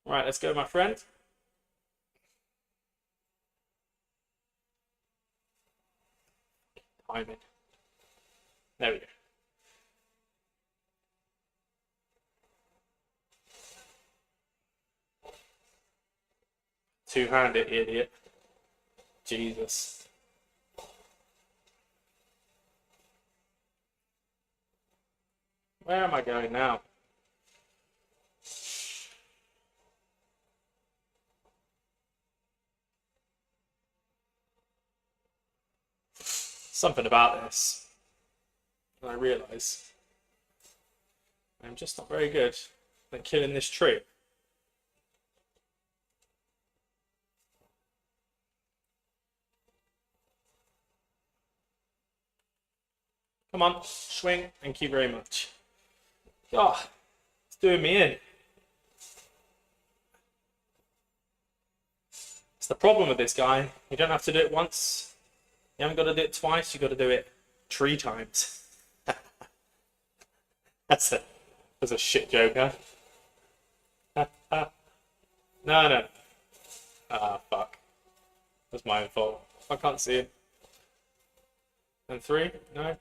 Right, let's go, my friend. Timing. There we go. Two-handed, idiot. Jesus. Where am I going now? Something about this. I realise I'm just not very good at killing this tree. Come on, swing. Thank you very much. Oh, it's doing me in. It's the problem with this guy. You don't have to do it once. You haven't got to do it twice. You got to do it 3 times. That's a shit joke, huh? No. Ah, fuck. That's my own fault. I can't see it. And 3? No.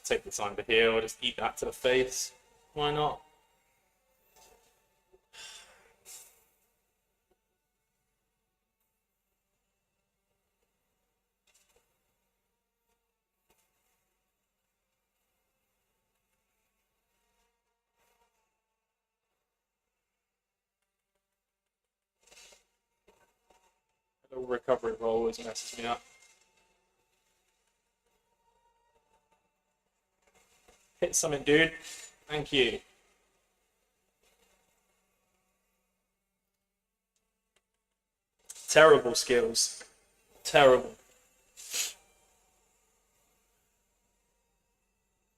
Take the time to heal. Just eat that to the face. Why not? A little recovery roll always messes me up. Hit something, dude. Thank you. Terrible skills. Terrible.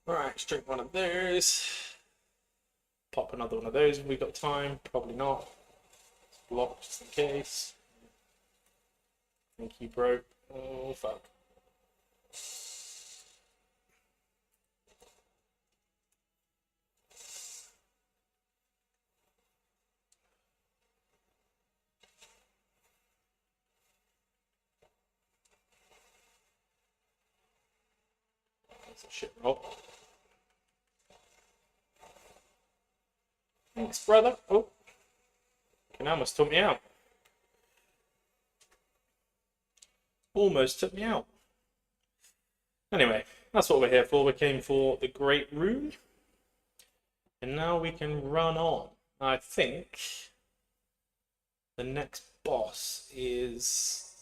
Alright, let's drink one of those. Pop another one of those if we got time. Probably not. Block just in case. Thank you, bro. Oh, fuck. That's a shit roll. Thanks, brother. Oh. He almost took me out. Almost took me out. Anyway, that's what we're here for. We came for the Great Rune. And now we can run on. I think the next boss is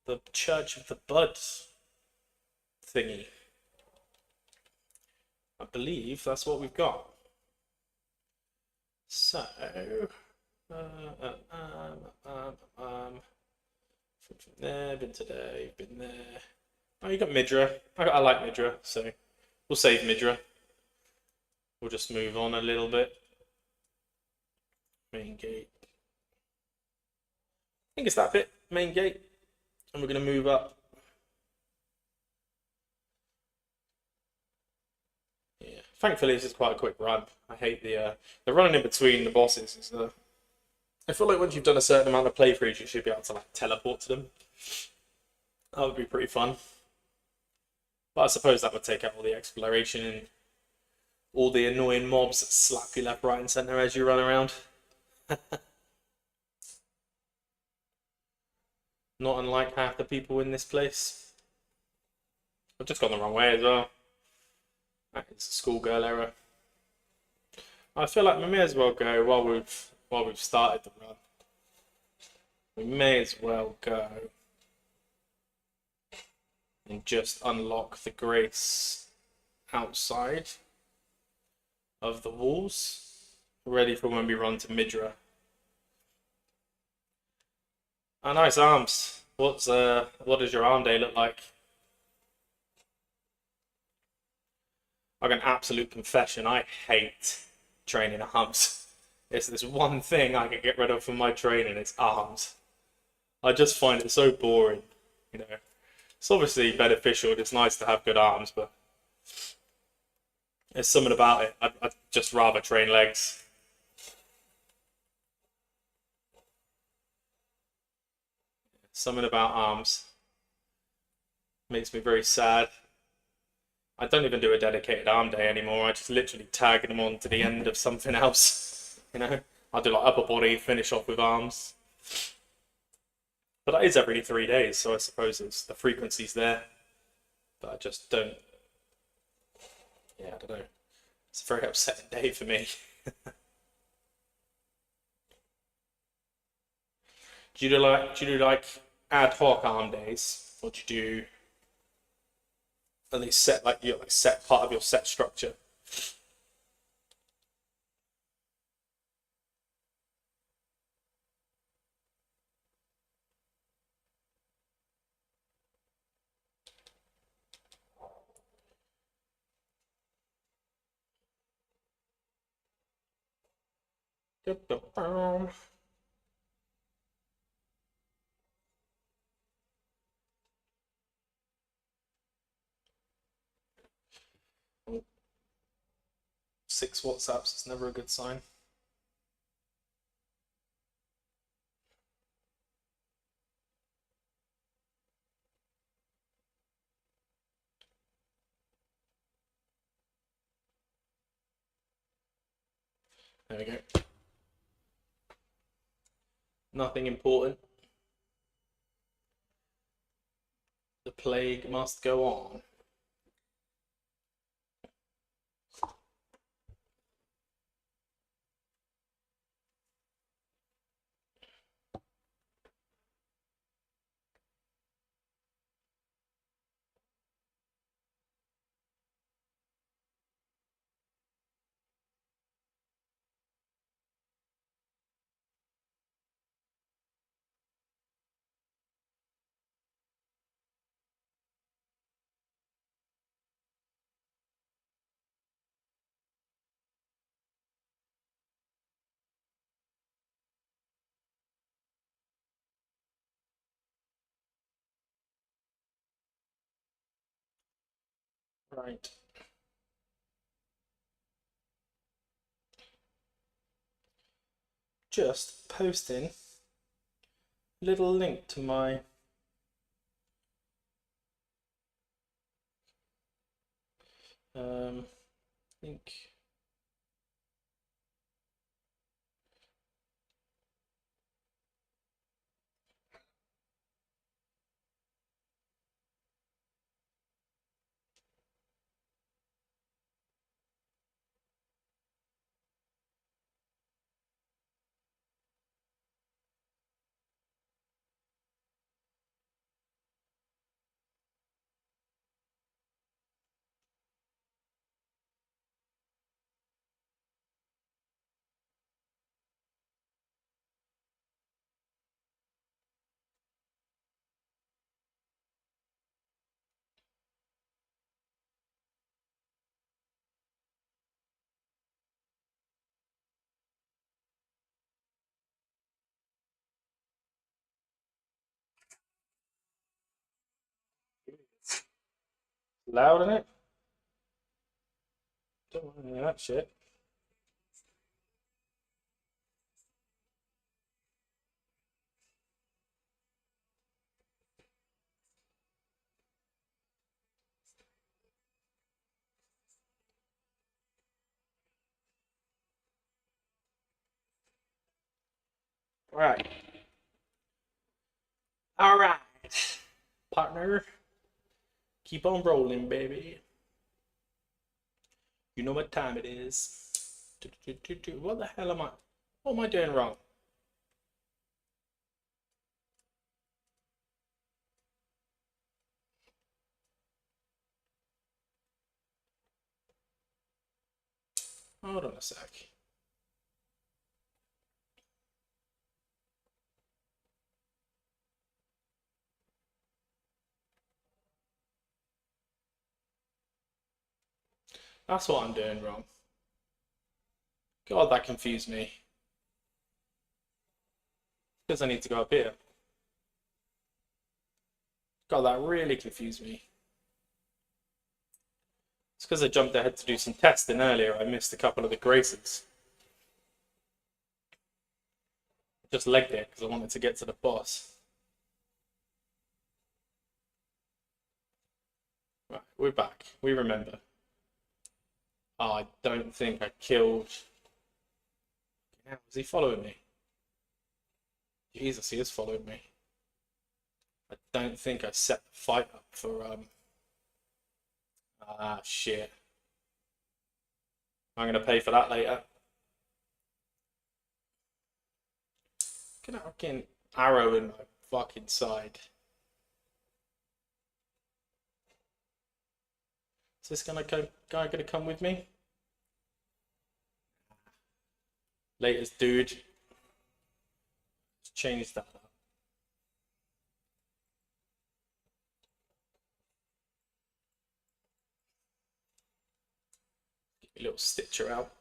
the Church of the Bud thingy. I believe that's what we've got. So, from there, been today, been there. Oh, you got Midra. I like Midra, so we'll save Midra. We'll just move on a little bit. Main gate. I think it's that bit, main gate. And we're going to move up. Yeah, thankfully this is quite a quick run. I hate the running in between the bosses. Is, I feel like once you've done a certain amount of playthroughs, you should be able to like teleport to them. That would be pretty fun. But I suppose that would take out all the exploration and all the annoying mobs that slap you left, right, and centre as you run around. Not unlike half the people in this place. I've just gone the wrong way as well. It's a schoolgirl error. I feel like we may as well go while we've started the run. We may as well go and just unlock the grace outside of the walls, ready for when we run to Midra. Oh, nice arms. What does your arm day look like? Like an absolute confession, I hate training arms. It's this one thing I can get rid of from my training, it's arms. I just find it so boring, you know. It's obviously beneficial, it's nice to have good arms, but there's something about it. I'd just rather train legs. Something about arms makes me very sad. I don't even do a dedicated arm day anymore. I just literally tag them on to the end of something else. You know, I'll do like upper body, finish off with arms. But that is every 3 days, so I suppose the frequency's there. But I just don't. Yeah, I don't know. It's a very upsetting day for me. Do you do like ad hoc arm days, or do you do at least set like your set part of your set structure. Six WhatsApps is never a good sign. There we go. Nothing important. The plague must go on. Right. Just posting a little link to my link. Loud in it? Don't want any of that shit. Right. All right. Partner, keep on rolling, baby. You know what time it is. What the hell am I? What am I doing wrong? Hold on a sec. That's what I'm doing wrong. God, that confused me. Because I need to go up here. God, that really confused me. It's because I jumped ahead to do some testing earlier. I missed a couple of the graces. Just legged it because I wanted to get to the boss. Right, we're back. We remember. Oh, I don't think I killed. Is he following me? Jesus, he is following me. I don't think I set the fight up for Ah, shit. I'm gonna pay for that later. Get a fucking arrow in my fucking side. Is this guy gonna come with me? Latest dude. Let's change that up. Get a little stitcher out.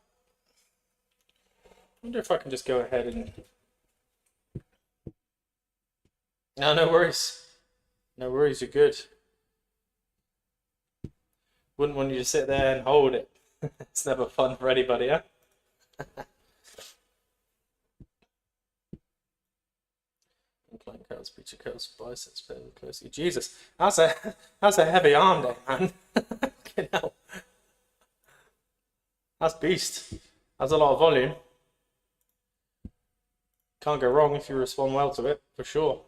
I wonder if I can just go ahead and... No worries. No worries, you're good. Wouldn't want you to sit there and hold it. It's never fun for anybody, huh? Incline curls, preacher curls, biceps very closely. Jesus, that's a heavy arm there, man. Fucking hell. That's beast. That's a lot of volume. Can't go wrong if you respond well to it, for sure.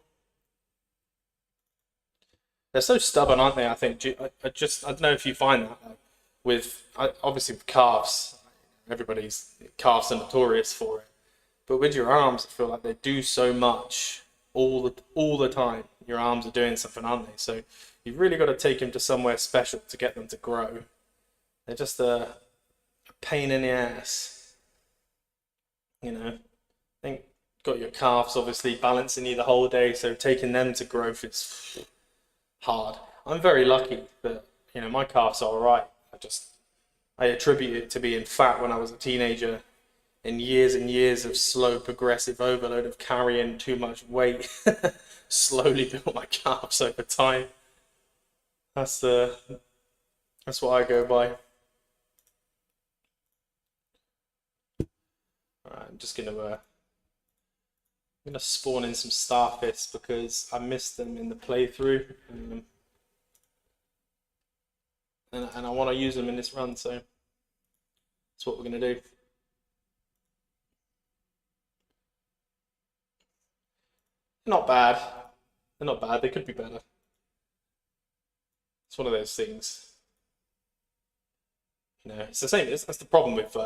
They're so stubborn, aren't they? I think. I don't know if you find that with obviously with calves. Everybody's calves are notorious for it, but with your arms, I feel like they do so much all the time. Your arms are doing something, aren't they? So you've really got to take them to somewhere special to get them to grow. They're just a pain in the ass. You know, I think got your calves obviously balancing you the whole day, so taking them to growth is hard. I'm very lucky that, you know, my calves are alright. I attribute it to being fat when I was a teenager and years of slow progressive overload of carrying too much weight slowly built my calves over time. That's what I go by. Alright, I'm just gonna spawn in some starfish because I missed them in the playthrough, and I want to use them in this run, so that's what we're gonna do. Not bad. They're not bad. They could be better. It's one of those things. You know, it's the same. That's the problem with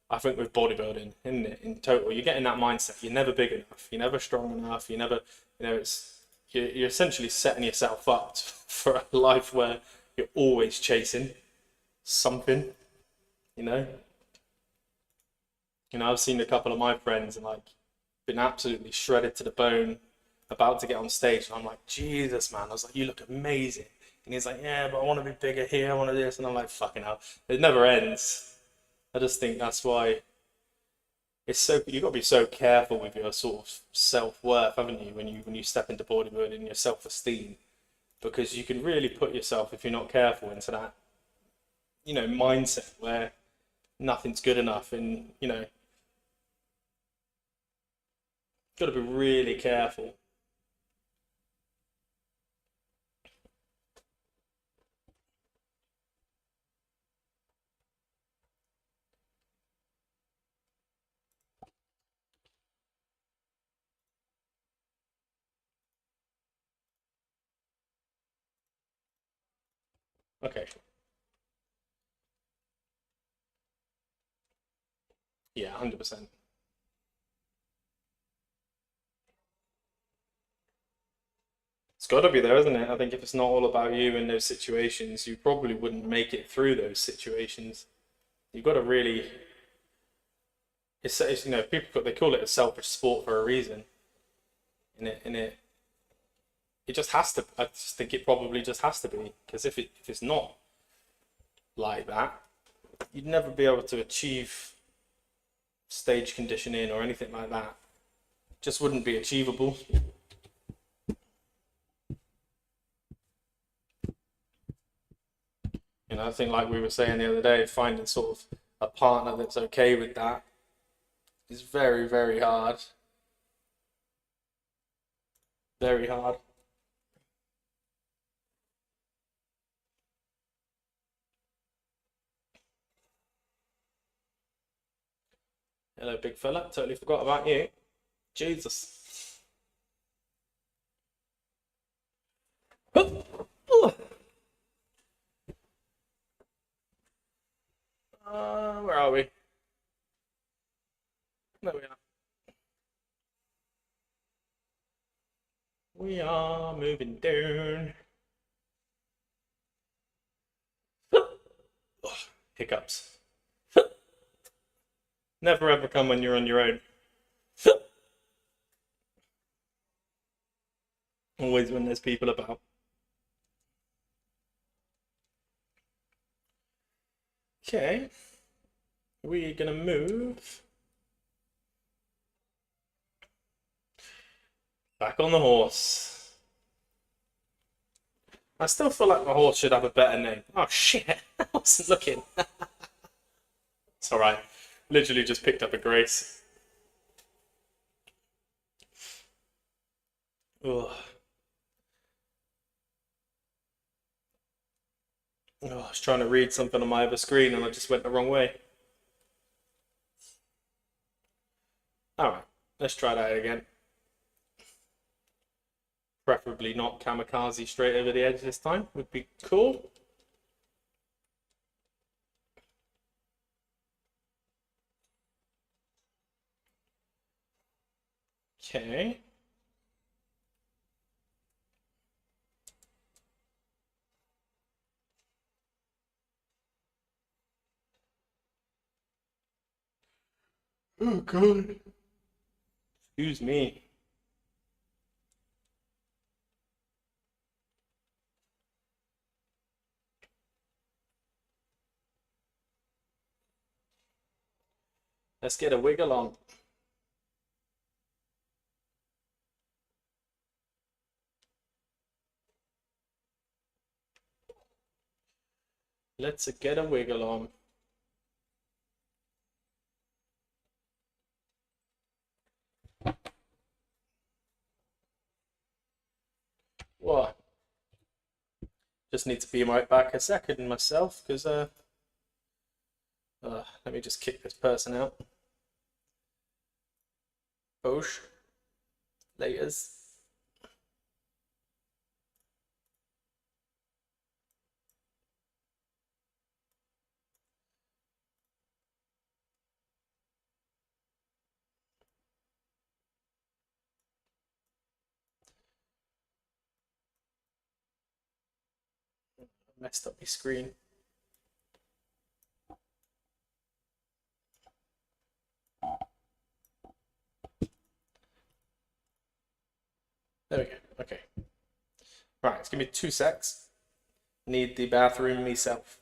I think with bodybuilding, isn't it? In total, you get in that mindset. You're never big enough. You're never strong enough. You never, you know, you're essentially setting yourself up for a life where you're always chasing something. You know. I've seen a couple of my friends and like been absolutely shredded to the bone, about to get on stage, and I'm like, Jesus, man. I was like, you look amazing. And he's like, yeah, but I want to be bigger here. I want to do this, and I'm like, fucking hell. It never ends. I just think that's why you've got to be so careful with your sort of self-worth, haven't you, when you step into bodybuilding, your self-esteem, because you can really put yourself, if you're not careful, into that, you know, mindset where nothing's good enough, and you know, got to be really careful. Okay. Yeah, 100%. It's got to be there, isn't it? I think if it's not all about you in those situations, you probably wouldn't make it through those situations. You've got to really, you know, they call it a selfish sport for a reason. It just has to. I just think it probably just has to be, because if it's not like that, you'd never be able to achieve stage conditioning or anything like that. It just wouldn't be achievable. You know, I think like we were saying the other day, finding sort of a partner that's okay with that is very, very hard. Very hard. Hello, big fella. Totally forgot about you. Jesus. Where are we? There we are. We are moving down. Hiccups. Never ever come when you're on your own. Always when there's people about. Okay. We're gonna move back on the horse. I still feel like my horse should have a better name. Oh shit, I wasn't looking. It's alright. Literally just picked up a grace. Ugh. Oh, I was trying to read something on my other screen and I just went the wrong way. Alright, let's try that again. Preferably not kamikaze straight over the edge this time, would be cool. Okay. Oh god. Excuse me. Let's get a wiggle on. Let's get a wiggle on. What? Just need to be right back a second myself, because let me just kick this person out. Boosh. Laters. Messed up my screen. There we go. Okay. Right, it's give me 2 secs. Need the bathroom myself.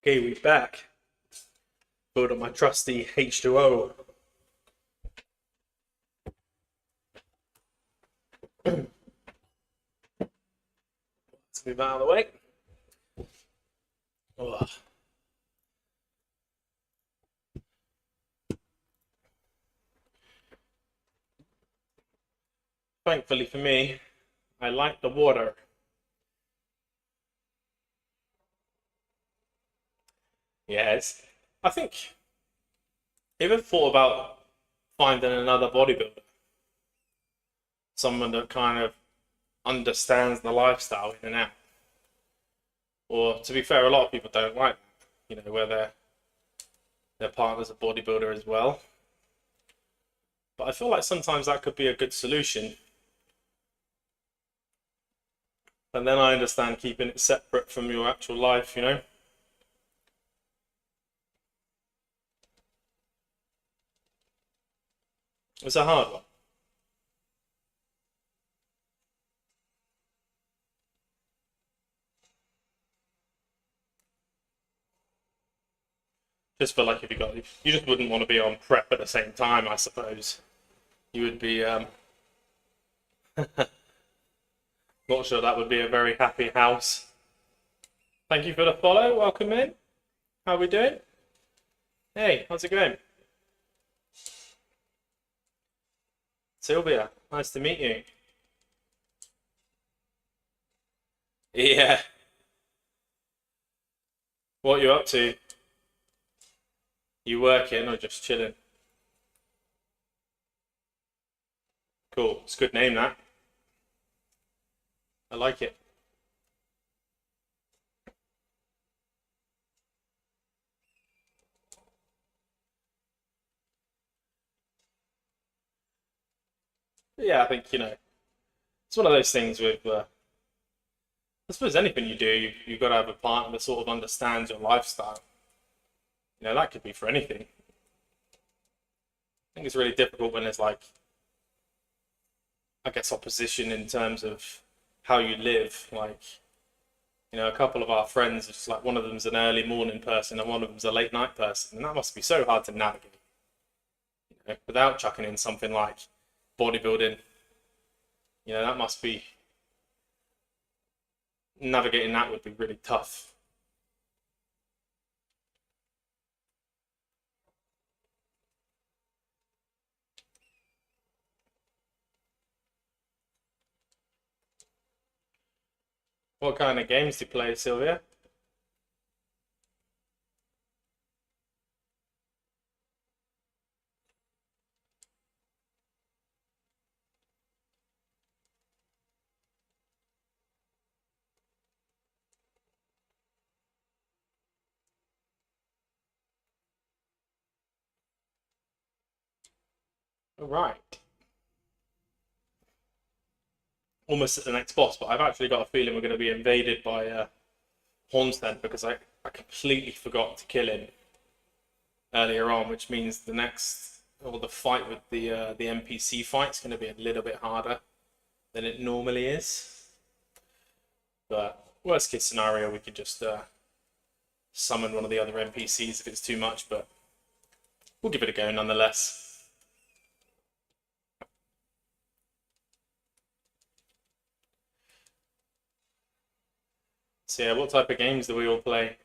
Okay, we're back. Put on my trusty H2O. Let's move out of the way. Ugh. thankfully for me, I like the water. Yes. I think, have you ever thought about finding another bodybuilder? Someone that kind of understands the lifestyle in and out. Or to be fair, a lot of people don't like that, where their partner's a bodybuilder as well. But I feel like sometimes that could be a good solution. And then I understand keeping it separate from your actual life. It's a hard one. Just feel like you just wouldn't want to be on prep at the same time, I suppose. You would be, not sure that would be a very happy house. Thank you for the follow. Welcome in. How are we doing? Hey, how's it going? Sylvia, nice to meet you. Yeah. What are you up to? You working or just chilling? Cool. It's a good name, that. I like it. Yeah, I think, it's one of those things with, I suppose anything you do, you've got to have a partner that sort of understands your lifestyle. That could be for anything. I think it's really difficult when there's like, I guess, opposition in terms of how you live. Like, a couple of our friends, it's like one of them's an early morning person and one of them's a late night person, and that must be so hard to navigate. Without chucking in something like bodybuilding. That must be navigating that would be really tough. What kind of games do you play, Sylvia? All right. Almost at the next boss, but I've actually got a feeling we're going to be invaded by Hornsden because I completely forgot to kill him earlier on, which means the next, or the fight with the NPC fight is going to be a little bit harder than it normally is. But worst case scenario, we could just summon one of the other NPCs if it's too much, but we'll give it a go nonetheless. So yeah, what type of games do we all play?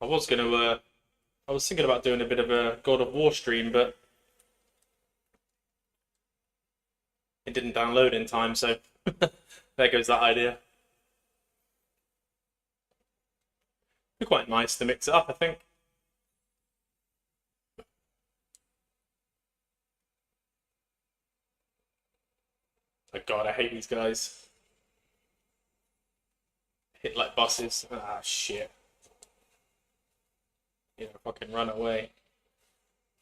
I was gonna, I was thinking about doing a bit of a God of War stream, but it didn't download in time, so there goes that idea. Be quite nice to mix it up, I think. Oh God, I hate these guys. Hit like buses. Ah, shit. Fucking run away.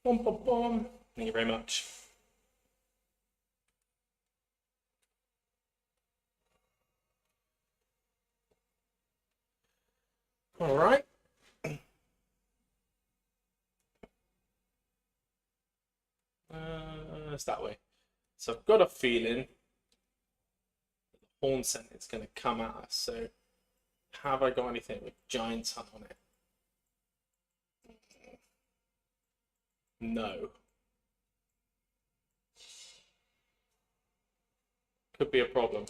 Boom, boom, boom. Thank you very much. All right. It's that way. So I've got a feeling the horn scent is going to come at us. So have I got anything with Giant's Hunt on it? No. Could be a problem.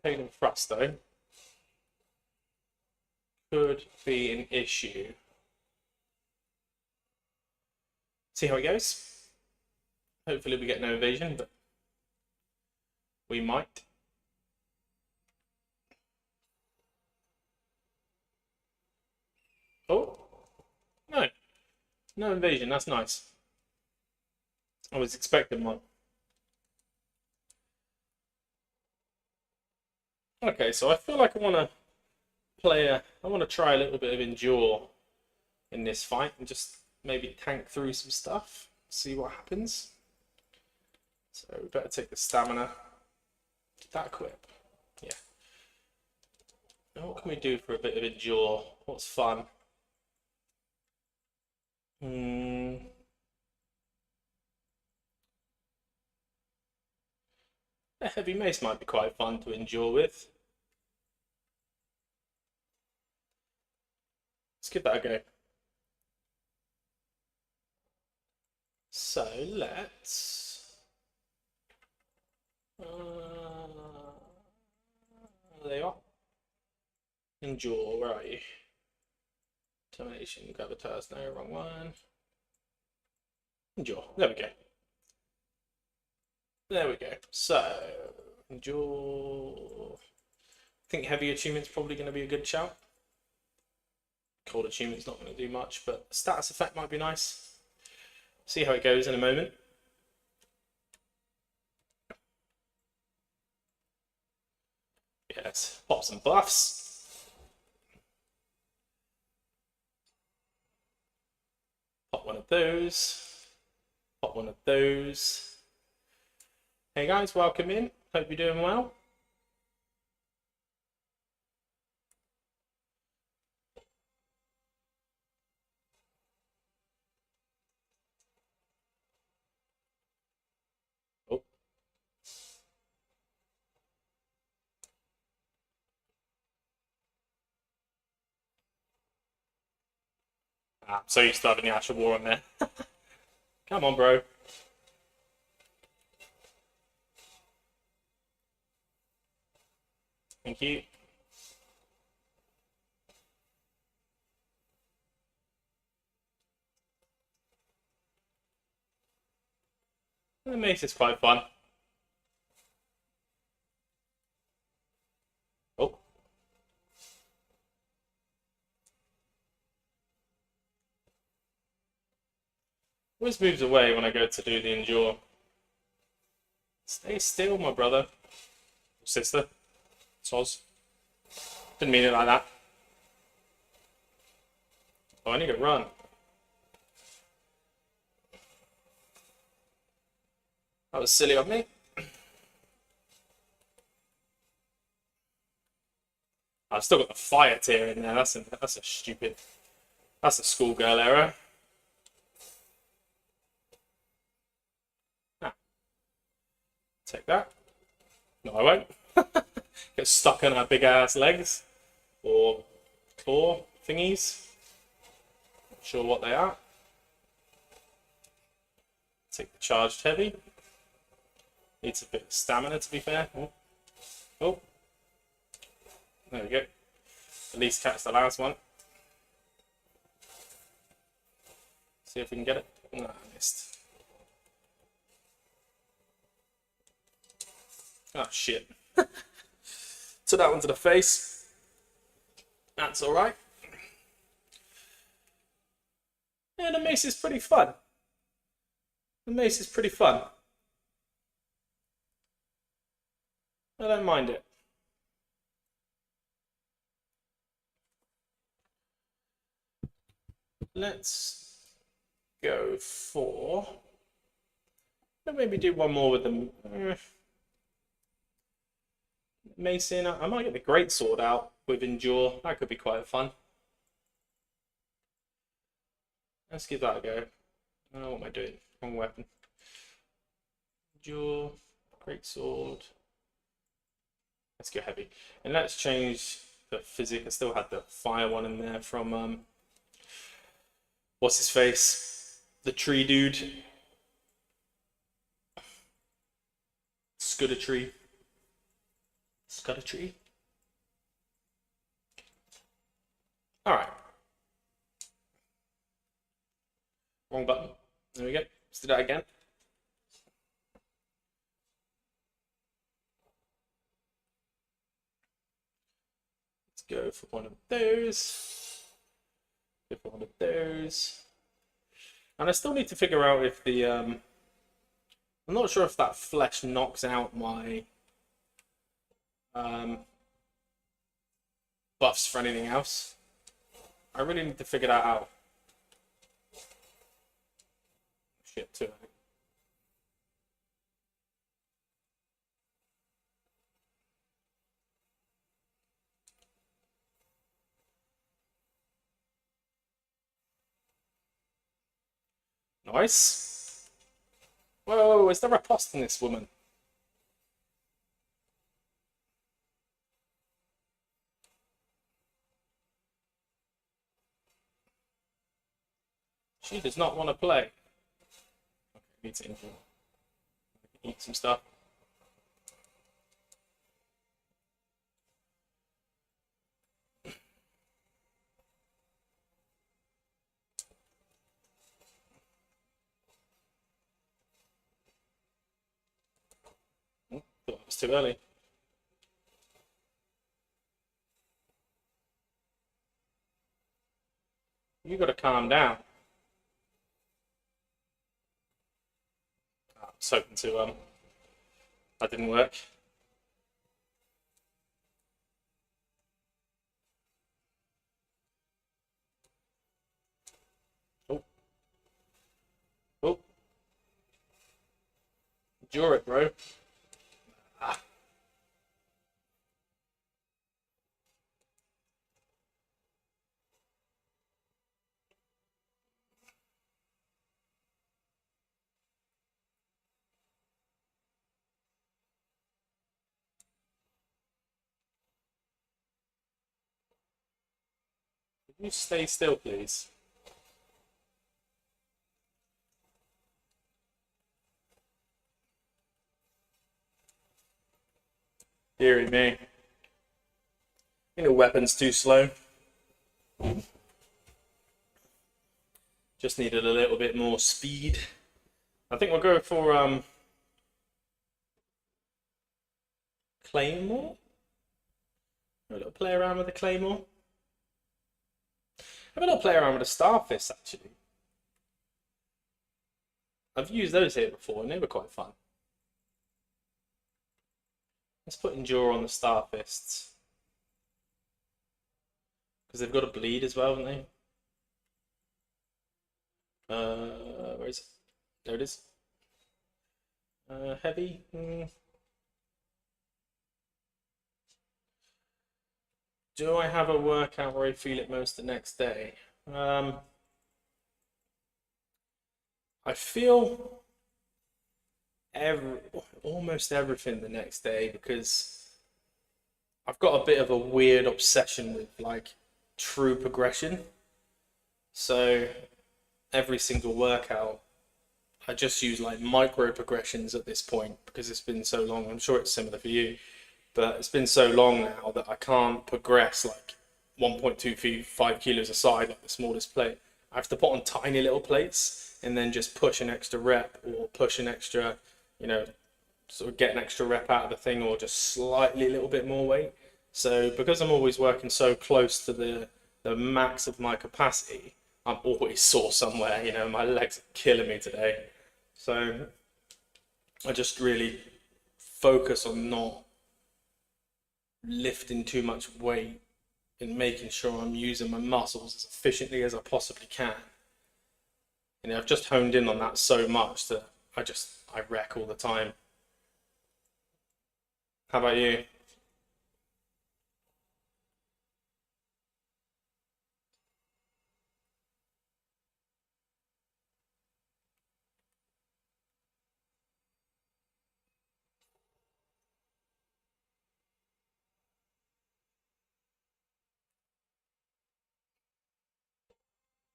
Pain and Thrust though. could be an issue. See how it goes. Hopefully we get no evasion, but we might. Oh, no. No invasion, that's nice. I was expecting one. Okay, so I feel like I want to try a little bit of endure in this fight and just maybe tank through some stuff, see what happens. So we better take the stamina. Did that equip? Yeah. Now what can we do for a bit of endure? What's fun? A heavy mace might be quite fun to endure with. Let's give that a go. So let's. There you are. Endure, where are you? Termination, gravitas, no, wrong one. Endure, there we go. There we go. So, endure. I think heavy attunement's probably going to be a good shout. Cold attunement's not going to do much, but status effect might be nice. See how it goes in a moment. Yes, pop some buffs. Pop one of those. Pop one of those. Hey guys, welcome in. Hope you're doing well. Oh. I'm so used to having the Asher War on there. Come on, bro. Thank you. The mace is quite fun. Oh. Always moves away when I go to do the endure. Stay still, my brother. Sister. Soz. Didn't mean it like that. Oh, I need to run. That was silly of me. I've still got the fire tier in there. That's a stupid. That's a schoolgirl error. Ah. Take that. No, I won't. Get stuck on her big ass legs or claw thingies. Not sure what they are. Take the charged heavy. Needs a bit of stamina to be fair. Oh. Oh. There we go. At least catch the last one. See if we can get it. No, I missed. Oh shit. Took that one to the face. That's alright. Yeah, the mace is pretty fun. The mace is pretty fun. I don't mind it. Let's go for. Maybe do one more with the mace in. I might get the greatsword out with endure. That could be quite fun. Let's give that a go. Oh, what am I doing? Wrong weapon. Endure, greatsword. Let's go heavy. And let's change the physic. I still had the fire one in there from what's his face? The tree dude. Scuddertree. Scuddertree. All right. Wrong button. There we go. Let's do that again. Let's go for one of those. Go for one of those. And I still need to figure out if the I'm not sure if that flesh knocks out my buffs for anything else. I really need to figure that out. Shit, too. Nice. Whoa, is there a post in this woman? She does not want to play. Okay, need to eat some stuff. Oh, thought it was too early. You got to calm down. I was hoping to that didn't work. Oh. Oh. Endure it, bro. Ah. Can you stay still, please? Deary me. Weapon's too slow. Just needed a little bit more speed. I think we'll go for Claymore. A little play around with the Claymore. Have a little play around with the Starfist, actually. I've used those here before and they were quite fun. Let's put Endure on the Starfists. Because they've got a bleed as well, haven't they? Where is it? There it is. Heavy. Do I have a workout where I feel it most the next day? I feel almost everything the next day because I've got a bit of a weird obsession with like true progression. So every single workout, I just use like micro progressions at this point because it's been so long. I'm sure it's similar for you, but it's been so long now that I can't progress like 1.25 kilos a side, like the smallest plate. I have to put on tiny little plates and then just push an extra rep or push an extra, sort of get an extra rep out of the thing or just slightly a little bit more weight. So because I'm always working so close to the max of my capacity, I'm always sore somewhere. My legs are killing me today. So I just really focus on not lifting too much weight and making sure I'm using my muscles as efficiently as I possibly can. I've just honed in on that so much that I wreck all the time. How about you?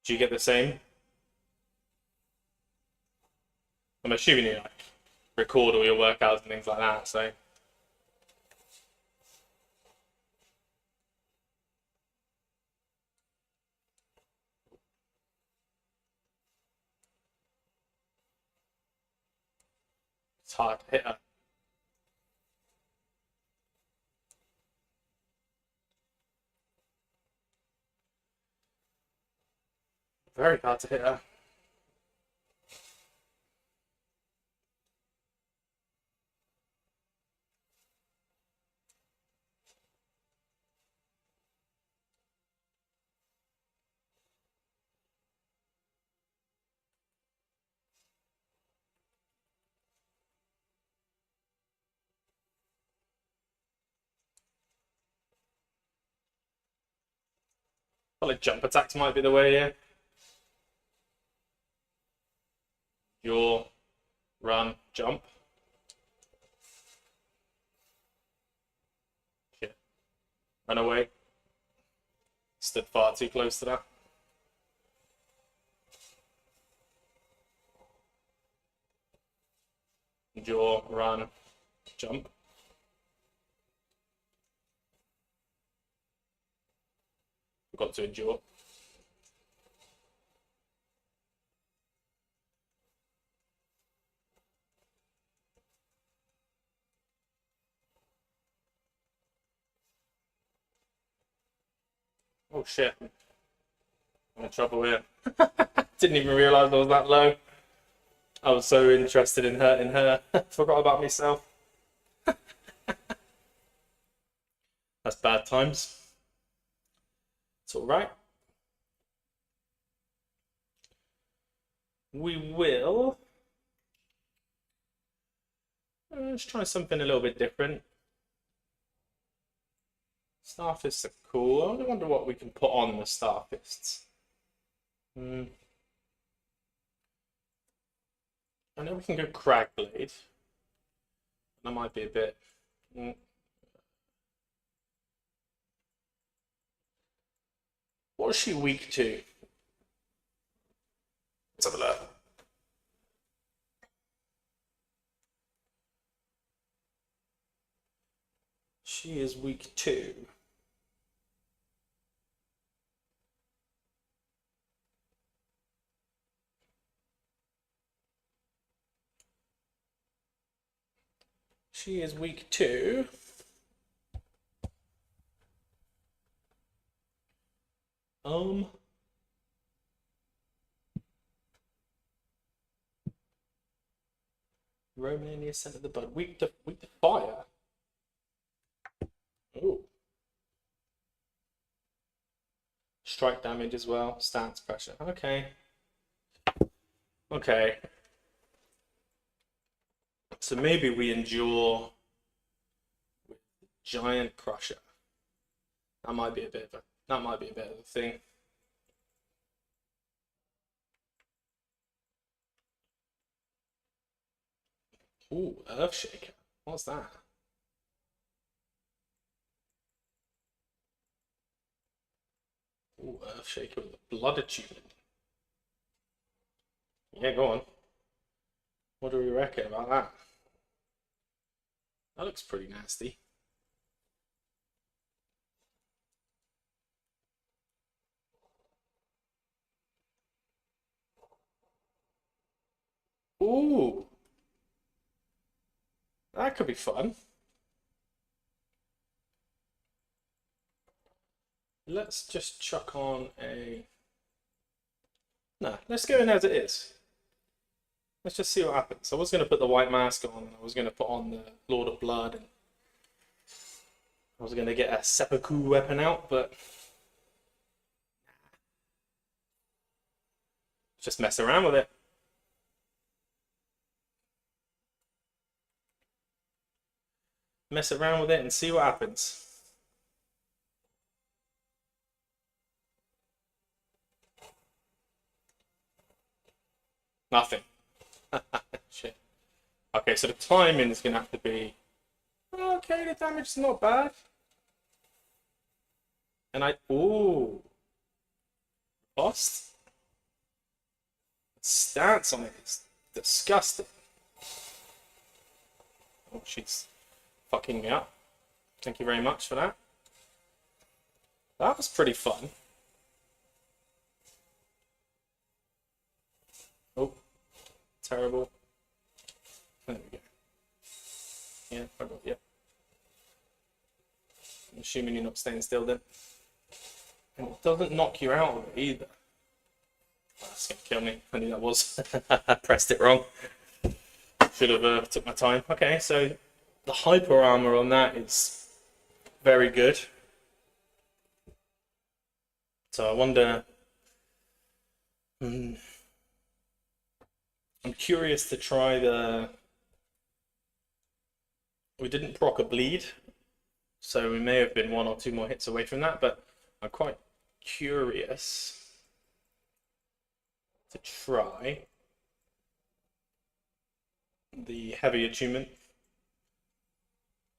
Do you get the same? I'm assuming you like record all your workouts and things like that, so. It's hard to hit her. Very hard to hit her. Probably jump attacks might be the way here. Yaw, run, jump. Shit. Run away. Stood far too close to that. Jaw, run, jump. Got to endure. Oh shit. I'm in trouble here. Didn't even realise I was that low. I was so interested in her. Forgot about myself. That's bad times. It's alright. We will. Let's try something a little bit different. Starfists are cool. I wonder what we can put on the Starfists. I know we can go Cragblade. That might be a bit. What is she weak to? Let's have a look. She is weak to. She is weak to. Romania Scent of the Bud. Weak to fire. Ooh. Strike damage as well. Stance pressure. Okay. Okay. So maybe we endure with Giant Crusher. That might be a bit of a thing. Ooh, Earthshaker. What's that? Ooh, Earthshaker with a blood attunement. Yeah, go on. What do we reckon about that? That looks pretty nasty. Ooh. That could be fun. Let's just chuck on a... No, let's go in as it is. Let's just see what happens. I was going to put the white mask on, and I was going to put on the Lord of Blood, and I was going to get a seppuku weapon out, but just mess around with it. Mess around with it and see what happens. Nothing. Shit. Okay, so the timing is going to have to be... Okay, the damage is not bad. And I... Ooh. Lost? The stance on it is disgusting. Oh, she's fucking me up. Thank you very much for that. That was pretty fun. Oh, terrible. There we go. assuming you're not staying still then. And it doesn't knock you out of it either. That's gonna kill me. I knew that was. I pressed it wrong. Should have took my time. Okay, so the hyper armor on that is very good. So I wonder. I'm curious to try the. We didn't proc a bleed, so we may have been 1 or 2 more hits away from that, but I'm quite curious to try the heavy attunement,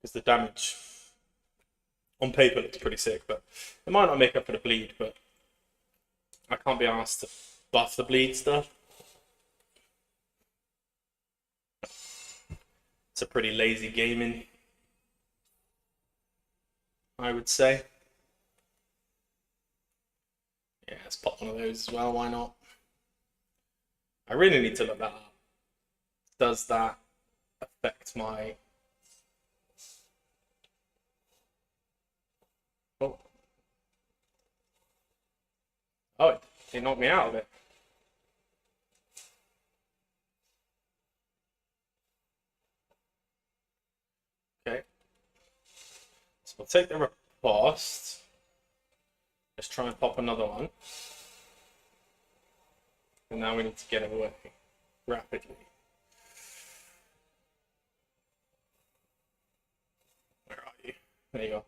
because the damage on paper looks pretty sick, but it might not make up for the bleed, but I can't be asked to buff the bleed stuff. It's a pretty lazy gaming, I would say. Yeah, let's pop one of those as well, why not? I really need to look that up. Does that affect my... Oh. Oh, it knocked me out of it. Okay. So we'll take the riposte. Let's try and pop another one. And now we need to get it away rapidly. Where are you? There you go.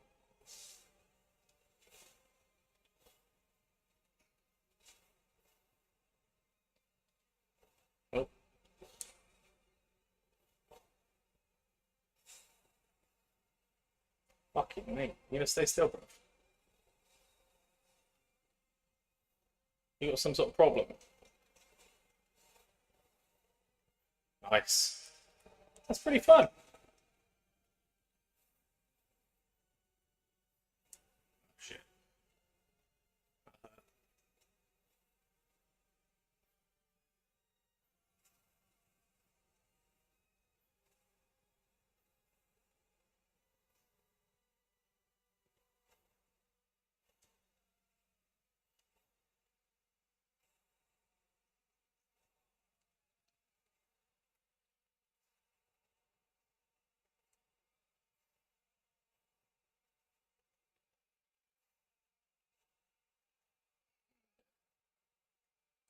Oh. Fucking me. You gonna stay still, bro? You got some sort of problem? Nice. That's pretty fun. Shit.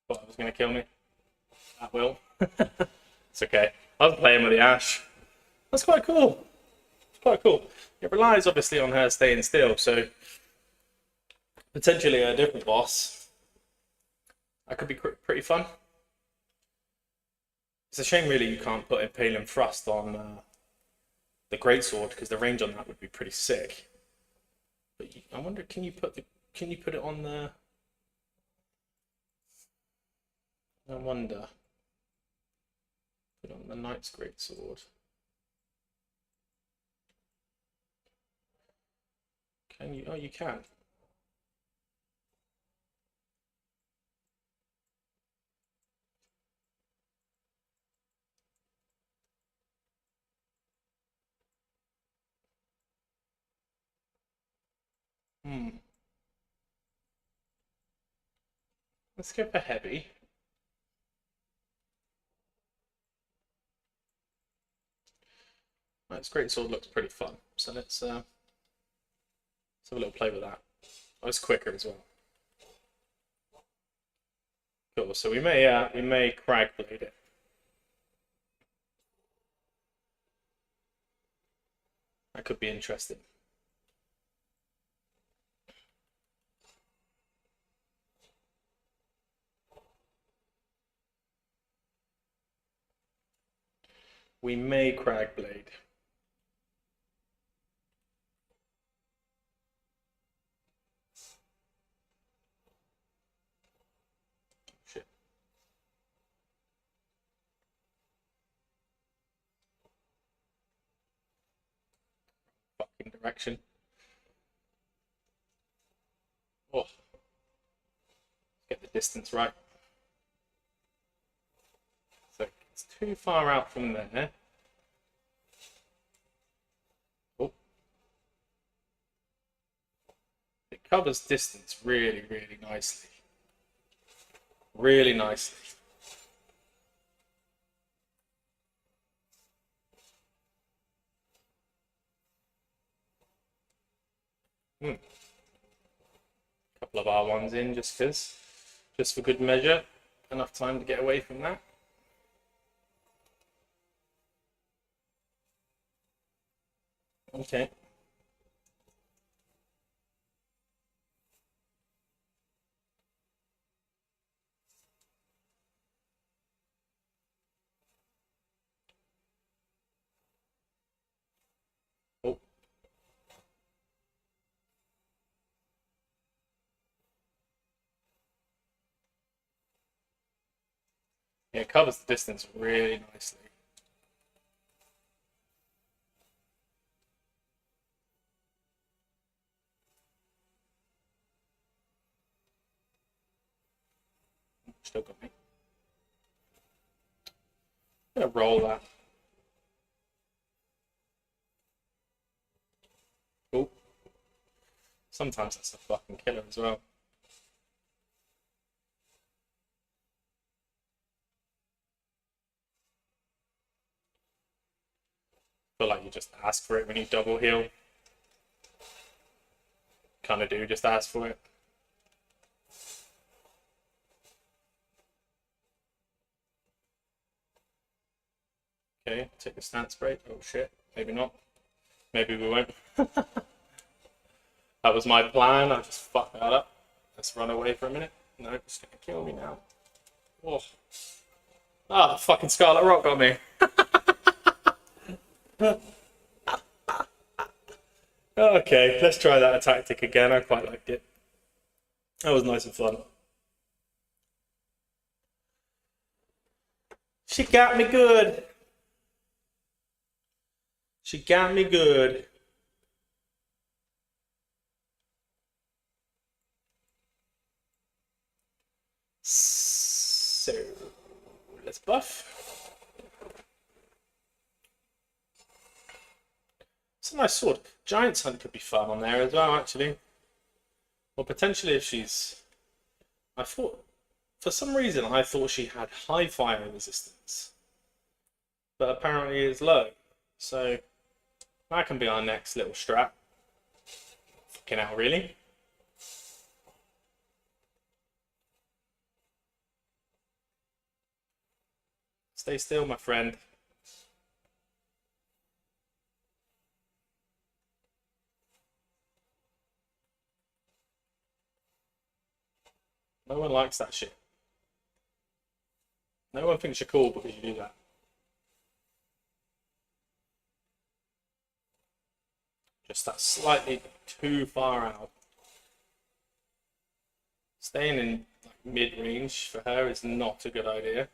Thought it was gonna kill me. That will. It's okay. I was playing with the Ash. That's quite cool. It's quite cool. It relies obviously on her staying still, so potentially a different boss. That could be pretty fun. It's a shame, really, you can't put Impaling Thrust on the Greatsword, because the range on that would be pretty sick. But I wonder, can you put it on the? I wonder. Put on the Knight's Greatsword. Can you? Oh, you can. Let's go for heavy. Knight's Greatsword looks pretty fun, so let's have a little play with that. Oh, it's quicker as well. Cool. So we may crag blade it. That could be interesting. We may crag blade. Shit. Fucking direction. Oh. Get the distance right. So it's too far out from there. Oh. Covers distance really, really nicely. Really nicely. Couple of R1s in just for good measure. Enough time to get away from that. Okay. Oh. Yeah, it covers the distance really nicely. Still got me. I'm gonna roll that. Oh. Sometimes that's a fucking killer as well. Feel like you just ask for it when you double heal. Kind of do, just ask for it. Okay, take the stance break. Oh shit, maybe not. Maybe we won't. That was my plan. I just fucked that up. Let's run away for a minute. No, it's gonna kill me now. Oh, ah, the fucking Scarlet Rock got me. Okay, let's try that tactic again. I quite liked it. That was nice and fun. She got me good. She got me good. So, let's buff. It's a nice sword. Giant's Hunt could be fun on there as well, actually. Or potentially if she's... I thought... For some reason, I thought she had high fire resistance. But apparently it's low. So, that can be our next little strat. Fucking hell, really? Stay still, my friend. No one likes that shit. No one thinks you're cool because you do that. Just that slightly too far out. Staying in like, mid-range for her is not a good idea.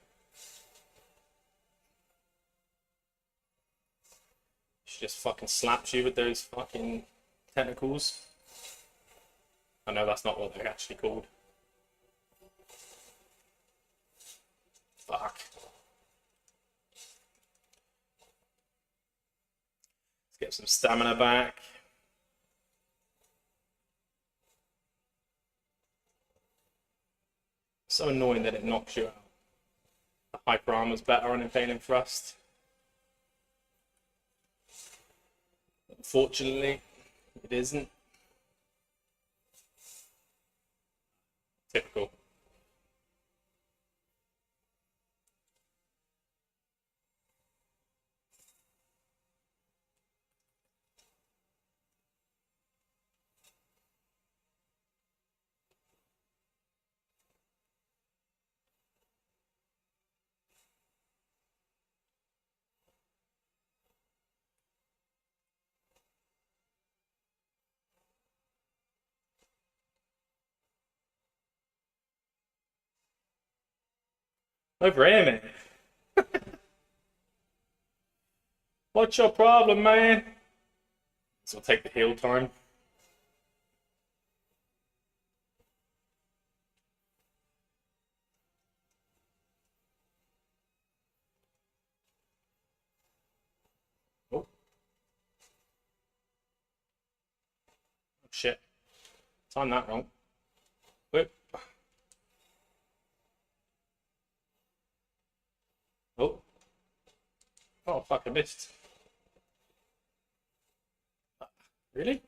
She just fucking slaps you with those fucking tentacles. I know that's not what they're actually called. Fuck. Let's get some stamina back. So annoying that it knocks you out. The hyper armor's better on Impaling Thrust. Unfortunately, it isn't. Typical. Over here, man. What's your problem, man? So we'll take the heal time. Oh. Shit. Time that wrong. Whip. Oh. Oh, fuck, I missed. Really?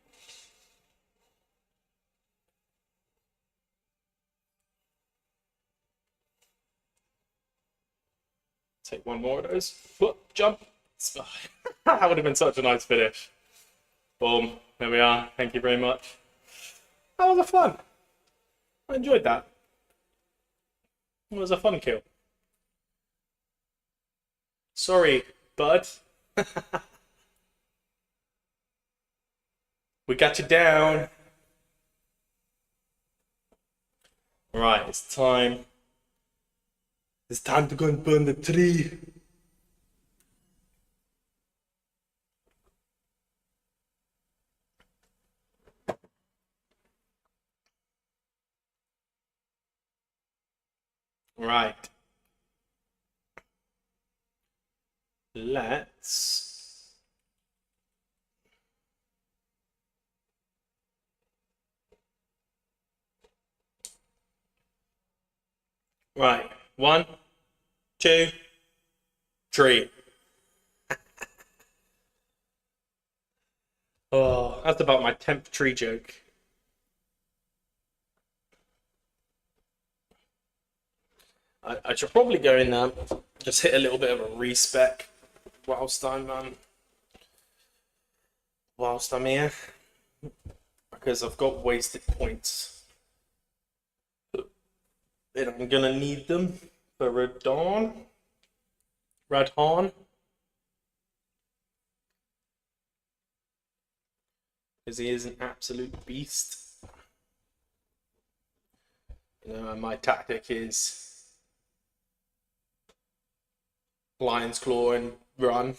Take one more of those. Whoop, jump. That would have been such a nice finish. Boom. There we are. Thank you very much. That was a fun. I enjoyed that. It was a fun kill. Sorry, bud. We got you down. Right, it's time. It's time to go and burn the tree. Right. Let's... Right. 1, 2, 3. Oh, that's about my 10th tree joke. I should probably go in there, just hit a little bit of a respec whilst I'm here, because I've got wasted points, and I'm gonna need them for Radon, because he is an absolute beast. You know, and my tactic is Lion's Claw and run.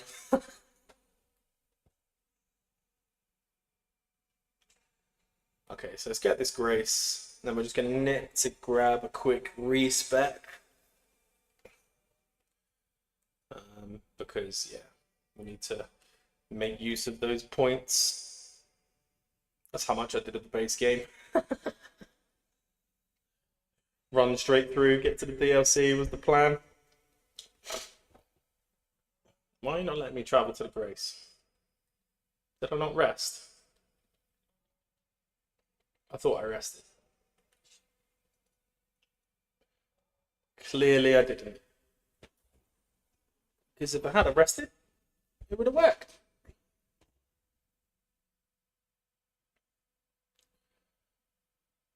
Okay, so let's get this Grace. Then we're just going to net to grab a quick respec. Because, yeah, we need to make use of those points. That's how much I did at the base game. Run straight through, get to the DLC was the plan. Why are you not letting me travel to the Grace? Did I not rest? I thought I rested. Clearly I didn't. Because if I had rested, it would have worked.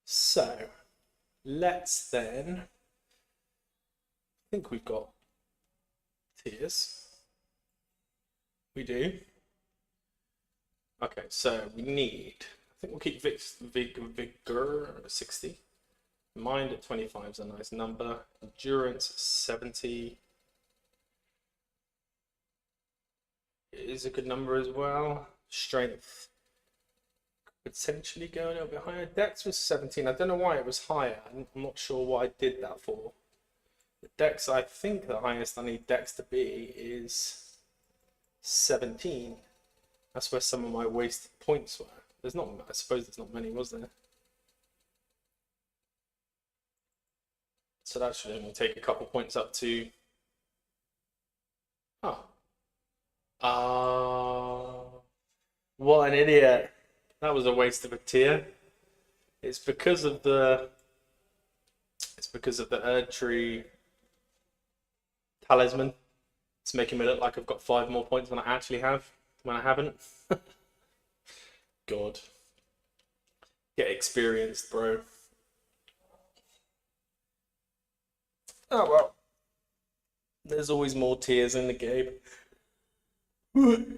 So, let's then... I think we've got tiers. We do. Okay, so we need... I think we'll keep Vigor at 60. Mind at 25 is a nice number. Endurance 70 is a good number as well. Strength potentially go a little bit higher. Dex was 17. I don't know why it was higher. I'm not sure what I did that for. The Dex, I think the highest I need Dex to be is 17. That's where some of my wasted points were. There's not, I suppose there's not many, was there? So that should only take a couple points up to... Oh. What an idiot. That was a waste of a tier. It's because of the Erdtree talisman. It's making me look like I've got 5 more points than I actually have, when I haven't. God. Get experienced, bro. Oh well. There's always more tiers in the game. Right,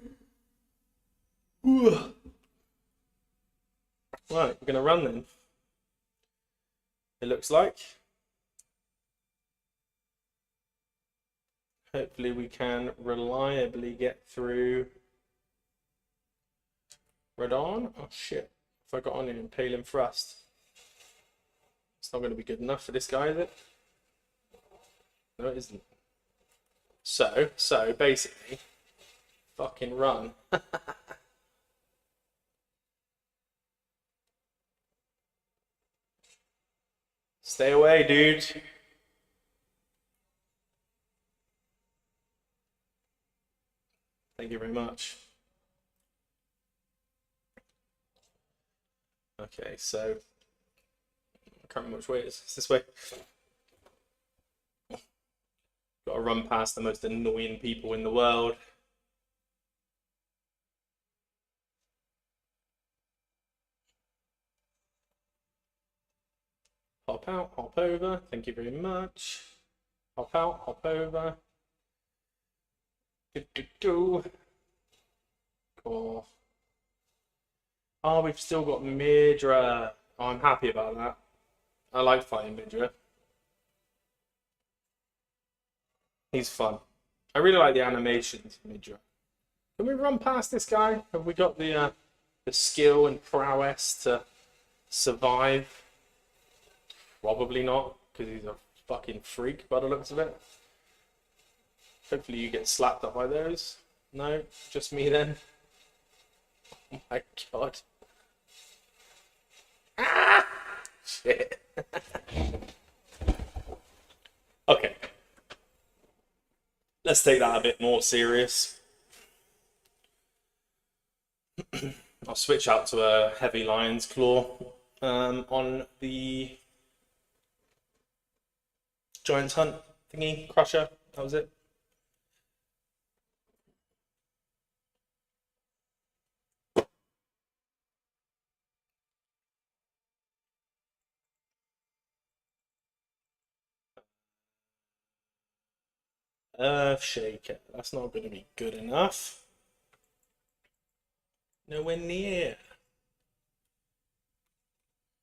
we're gonna run then. It looks like. Hopefully we can reliably get through Radon. Oh shit, if I got on in Impaling Thrust. It's not going to be good enough for this guy, is it? No, it isn't. So basically, fucking run. Stay away, dude. Thank you very much. Okay, so I can't remember which way it is. It's this way. Got to run past the most annoying people in the world. Hop out, hop over. Thank you very much. Hop out, hop over. Oh. Oh, we've still got Midra. Oh, I'm happy about that. I like fighting Midra. He's fun. I really like the animations of Midra. Can we run past this guy? Have we got the skill and prowess to survive? Probably not, because he's a fucking freak by the looks of it. Hopefully you get slapped up by those. No, just me then. Oh my god. Ah! Shit. Okay. Let's take that a bit more serious. I'll switch out to a heavy lion's claw on the Giant's Hunt thingy, Crusher. That was it. Earthshaker. That's not going to be good enough. Nowhere near.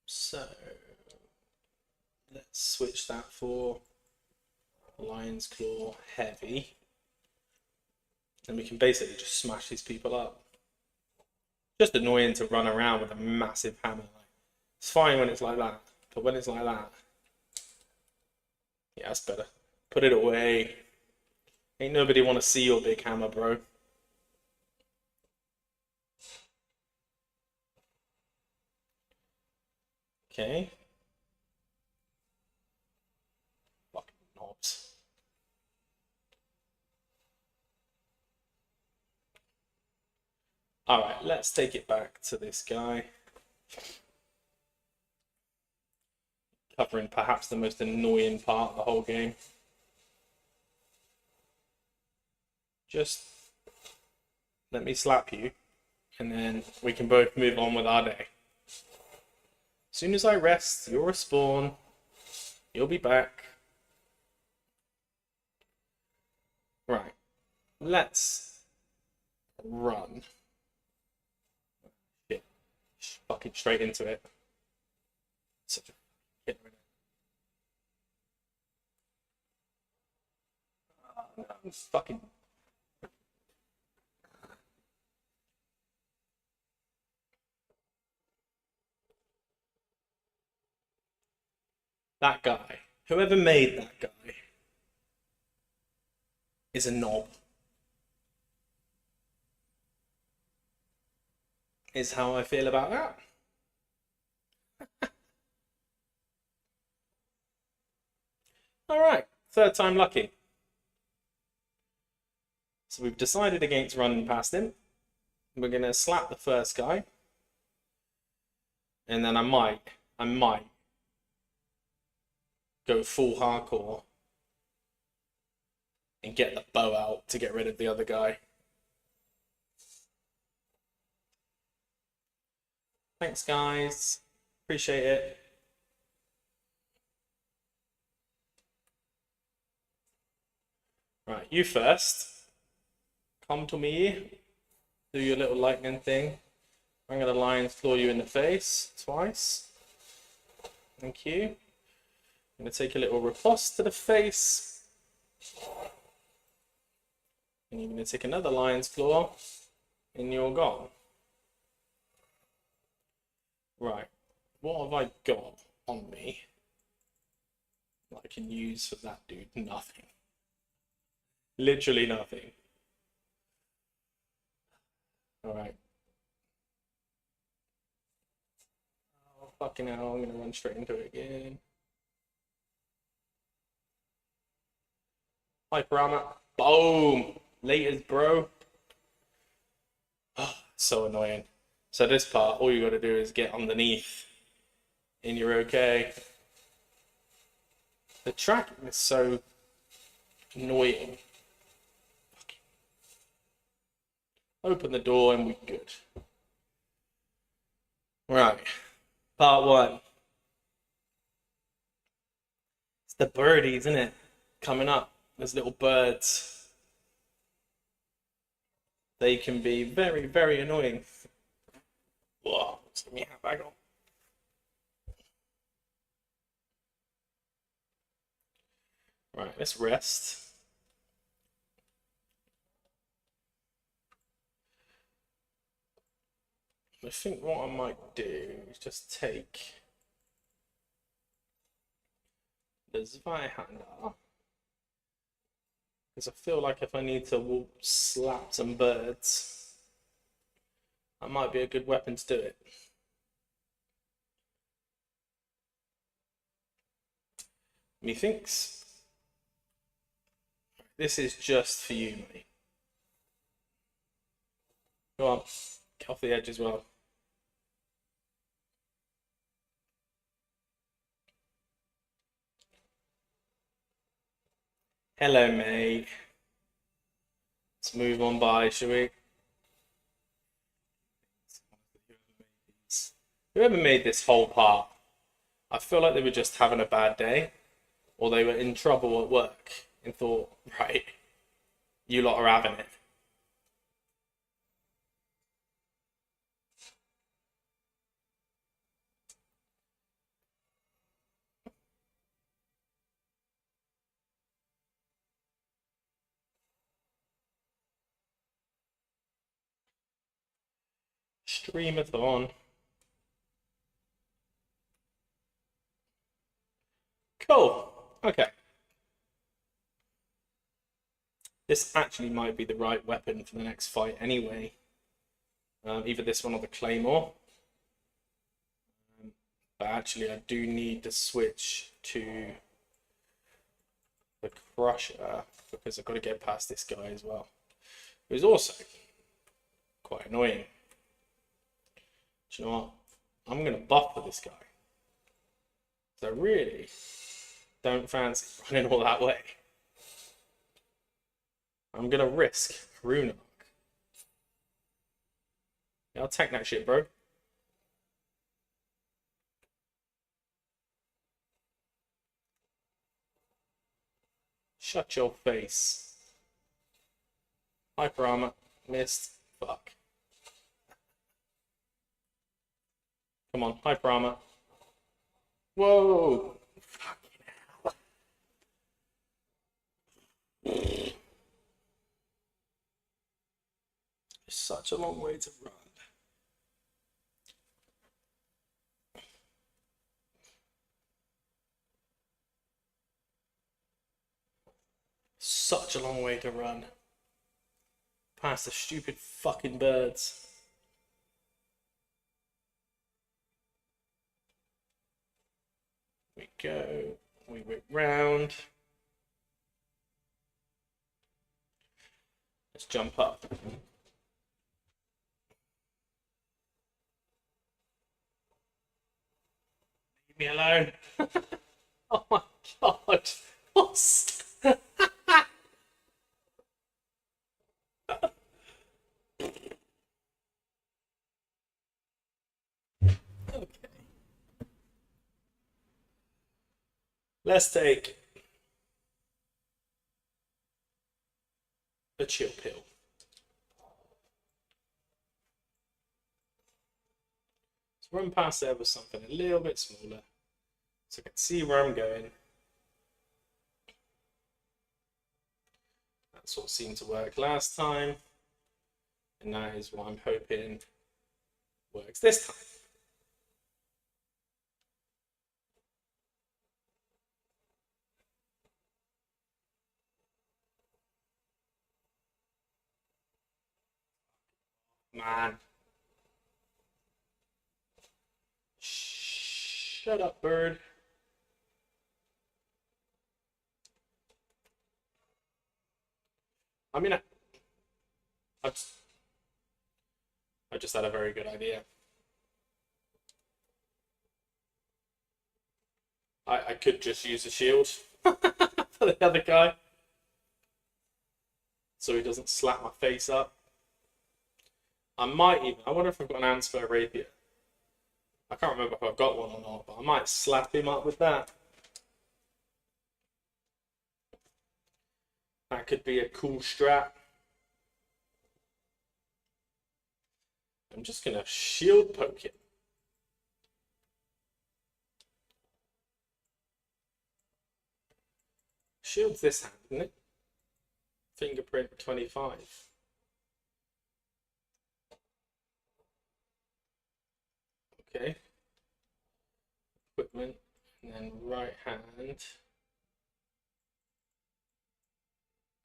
So let's switch that for Lion's Claw Heavy. And we can basically just smash these people up. Just annoying to run around with a massive hammer. It's fine when it's like that, but when it's like that, yeah, that's better. Put it away. Ain't nobody want to see your big hammer, bro. Okay. Fucking knobs. Alright, let's take it back to this guy. Covering perhaps the most annoying part of the whole game. Just let me slap you, and then we can both move on with our day. As soon as I rest, you'll respawn. You'll be back. Right. Let's run. Shit. Fucking straight into it. Such a kid right now. I'm fucking. That guy, whoever made that guy, is a knob. Is how I feel about that. Alright, third time lucky. So we've decided against running past him. We're going to slap the first guy. And then I might go full hardcore and get the bow out to get rid of the other guy. Thanks, guys. Appreciate it. Right, you first. Come to me. Do your little lightning thing. I'm going to lion's claw you in the face twice. Thank you. I'm going to take a little riposte to the face. And you're going to take another lion's claw, and you're gone. Right, what have I got on me that I can use for that dude? Nothing. Literally nothing. Alright. Oh, fucking hell, I'm going to run straight into it again. Hyper armor. Boom. Laters, bro. Oh, so annoying. So this part, all you got to do is get underneath, and you're okay. The tracking is so annoying. Open the door and we're good. Right. Part one. It's the birdies, isn't it? Coming up. Those little birds. They can be very, very annoying. Whoa, let me have back on. Right, let's rest. I think what I might do is just take the Zweihander, because I feel like if I need to slap some birds, that might be a good weapon to do it. Methinks this is just for you, mate. Go on, get off the edge as well. Hello, mate. Let's move on by, shall we? Whoever made this whole part, I feel like they were just having a bad day, or they were in trouble at work and thought, right, you lot are having it. Streamathon. Cool. Okay. This actually might be the right weapon for the next fight anyway. Either this one or the Claymore. But actually, I do need to switch to the Crusher because I've got to get past this guy as well. Who's also quite annoying. Do you know what? I'm going to buff for this guy. So really don't fancy running all that way. I'm going to risk Rune Arc. Yeah, I'll tank that shit, bro. Shut your face. Hyper armor. Missed. Fuck. Come on, hyper armor. Whoa! Fucking hell. It's such a long way to run. Such a long way to run. Past the stupid fucking birds. We go. We whip round. Let's jump up. Leave me alone. Oh my god. What's... Okay. Let's take a chill pill. Let's run past there with something a little bit smaller so I can see where I'm going. That's what seemed to work last time, and that is what I'm hoping works this time. Man. Shut up, bird. I mean, I just had a very good idea. I could just use a shield for the other guy, so he doesn't slap my face up. I might even. I wonder if I've got an Ansper rapier. I can't remember if I've got one or not, but I might slap him up with that. That could be a cool strat. I'm just gonna shield poke him. Shield's this hand, isn't it? Fingerprint 25. Okay. Equipment, and then right hand.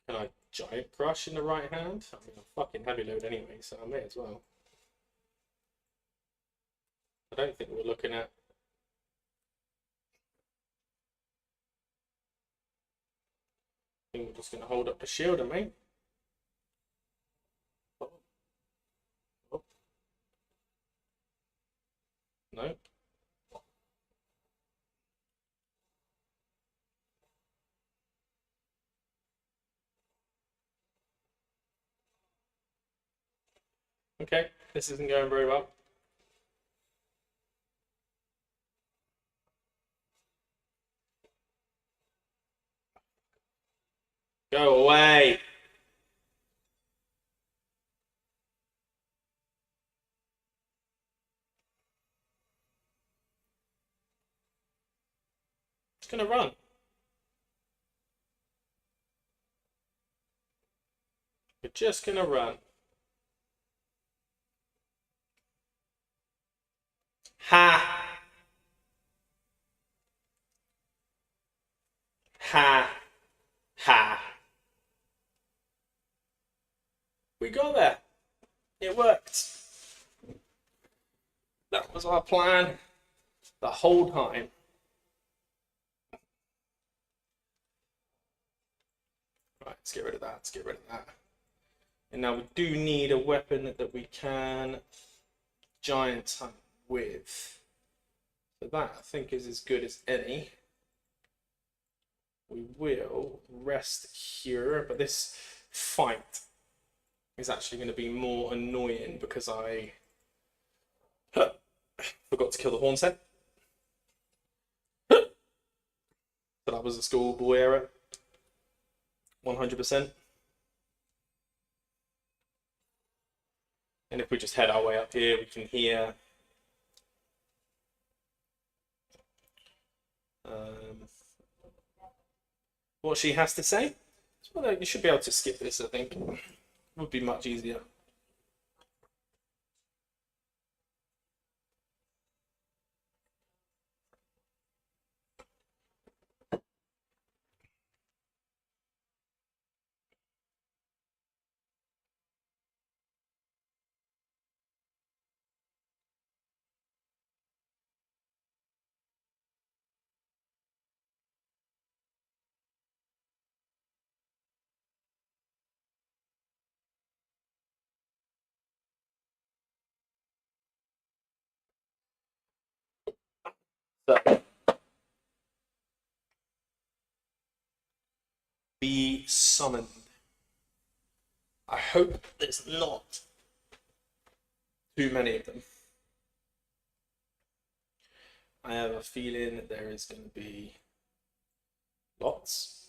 Can I giant crush in the right hand? I mean, I'm fucking heavy load anyway, so I may as well. I don't think we're looking at. I think we're just going to hold up the shield, and mate. Oh. Oh. No. Okay, this isn't going very well. Go away. It's going to run. We're just going to run. Ha! Ha! Ha! We got there. It worked. That was our plan the whole time. Right, let's get rid of that. Let's get rid of that. And now we do need a weapon that we can giant hunt with. So that I think is as good as any. We will rest here, but this fight is actually going to be more annoying because I forgot to kill the horn set. So that was a schoolboy error. 100%. And if we just head our way up here, we can hear what she has to say. So you should be able to skip this, I think. It would be much easier. So, be summoned. I hope there's not too many of them. I have a feeling that there is going to be lots.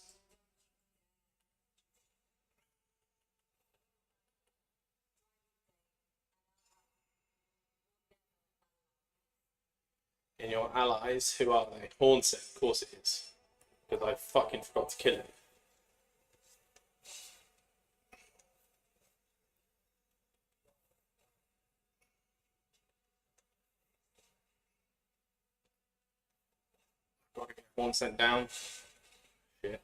And your allies, who are they? Hornset, of course it is. Because I fucking forgot to kill him. Got to get Hornset down. Shit.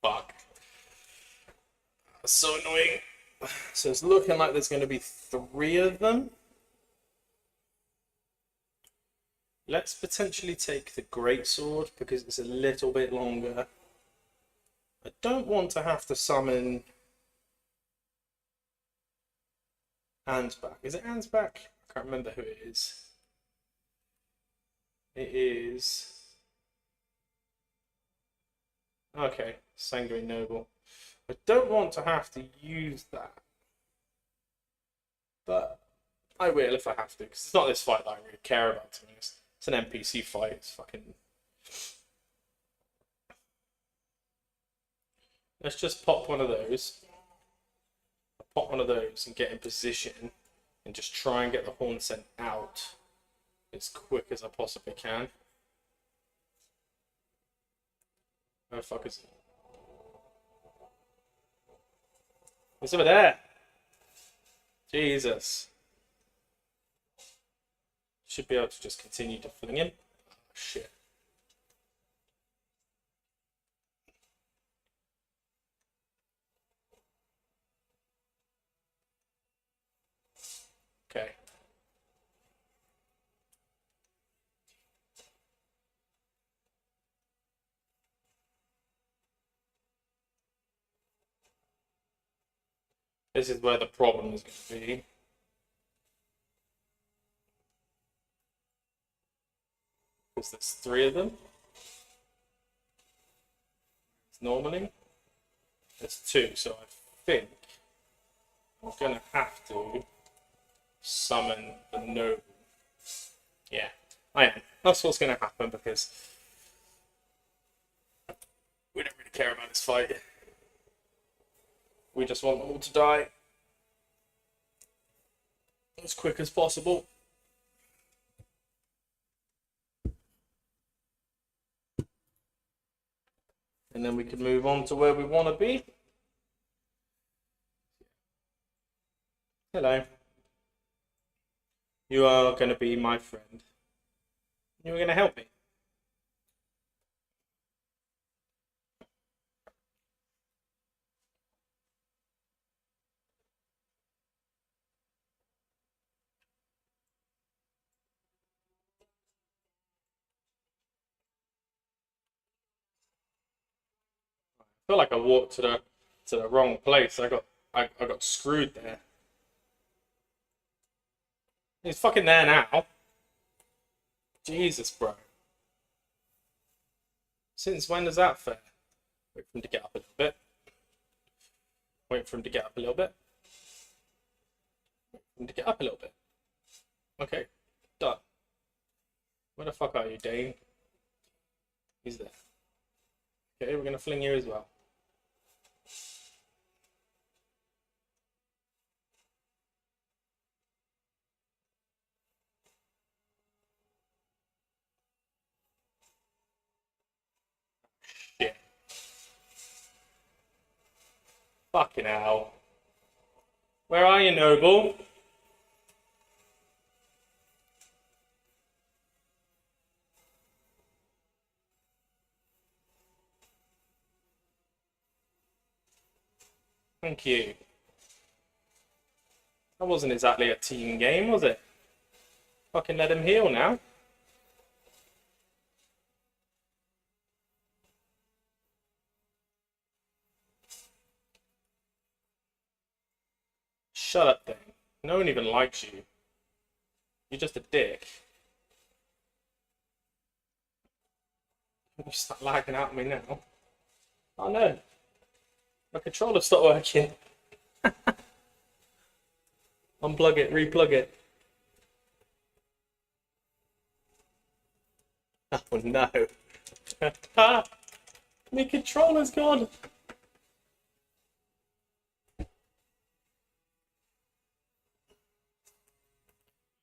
Fuck. That's so annoying. So it's looking like there's going to be 3 of them. Let's potentially take the greatsword because it's a little bit longer. I don't want to have to summon Ansbach. Is it Ansbach? I can't remember who it is. It is... Okay, Sanguine Noble. I don't want to have to use that. But I will if I have to, because it's not this fight that I really care about, to be honest. It's an NPC fight, it's fucking... Let's just pop one of those. Pop one of those and get in position and just try and get the horn sent out as quick as I possibly can. Where the fuck is it? It's over there! Jesus. Should be able to just continue to fling him. Oh, shit. Okay. This is where the problem is going to be. Because there's 3 of them. Normally, there's 2, so I think I'm going to have to summon the noble. Yeah, I am. That's what's going to happen because we don't really care about this fight. We just want them all to die as quick as possible. And then we can move on to where we want to be. Hello. You are going to be my friend. You're going to help me. I feel like I walked to the wrong place. I got screwed there. He's fucking there now. Jesus, bro. Since when is that fair? Wait for him to get up a little bit. Wait for him to get up a little bit. Wait for him to get up a little bit. Okay, done. Where the fuck are you, Dane? He's there. Okay, we're gonna fling you as well. Shit. Fucking hell. Where are you, Noble? Thank you. That wasn't exactly a team game, was it? Fucking let him heal now. Shut up, then. No one even likes you. You're just a dick. You start lagging out at me now. Oh no. My controller stopped working. Unplug it, replug it. Oh no. My controller's gone.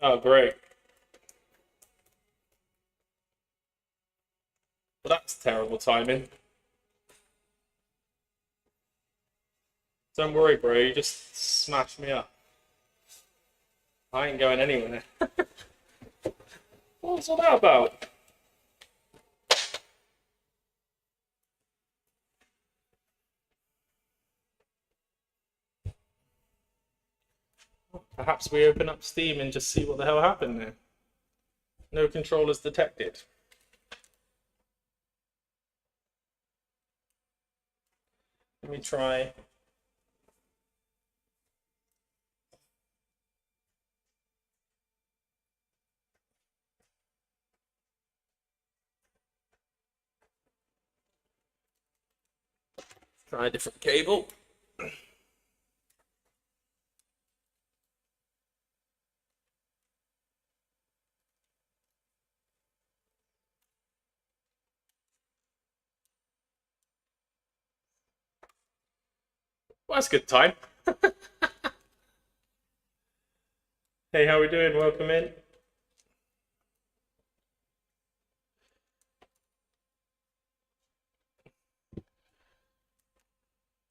Oh great. Well, that's terrible timing. Don't worry, bro. You just smashed me up. I ain't going anywhere. What's all that about? Perhaps we open up Steam and just see what the hell happened there. No controllers detected. Let me try. Try a different cable. Well, that's a good time. Hey, how are we doing? Welcome in.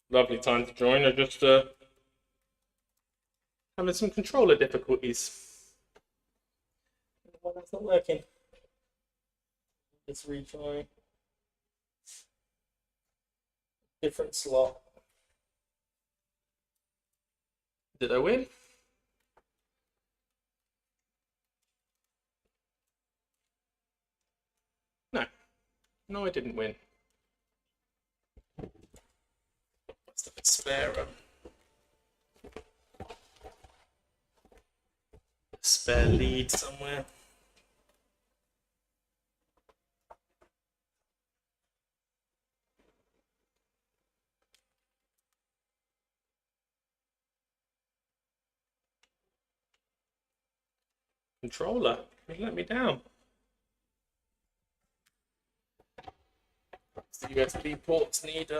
Lovely time to join. I just having some controller difficulties. Why that's not working? Let's retry. Different slot. Did I win? No. No, I didn't win. What's the spare lead somewhere? Controller, you let me down. The USB ports need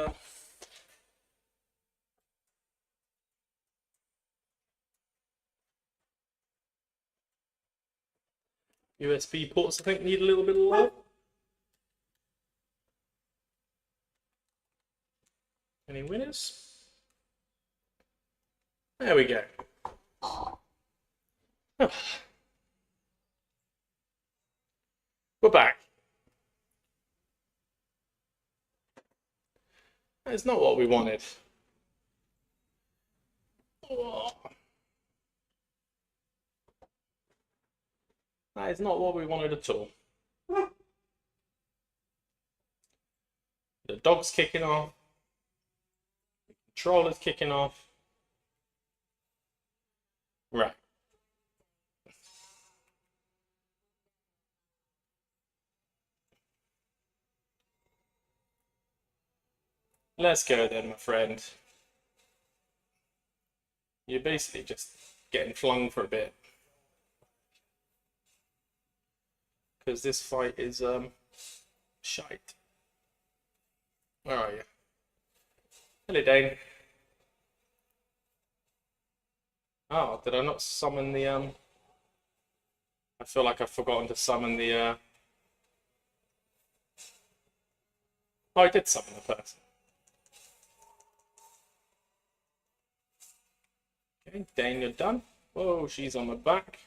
USB ports, I think, need a little bit of love. Any winners? There we go. Oh. We're back. That's not what we wanted. Oh. That is not what we wanted at all. The dog's kicking off. The controller's kicking off. Right. Let's go then, my friend. You're basically just getting flung for a bit. Because this fight is shite. Where are you? Hello, Dane. Oh, did I not summon the I feel like I've forgotten to summon the Oh, I did summon the person. Okay, Dane, you're done. Whoa, she's on my back.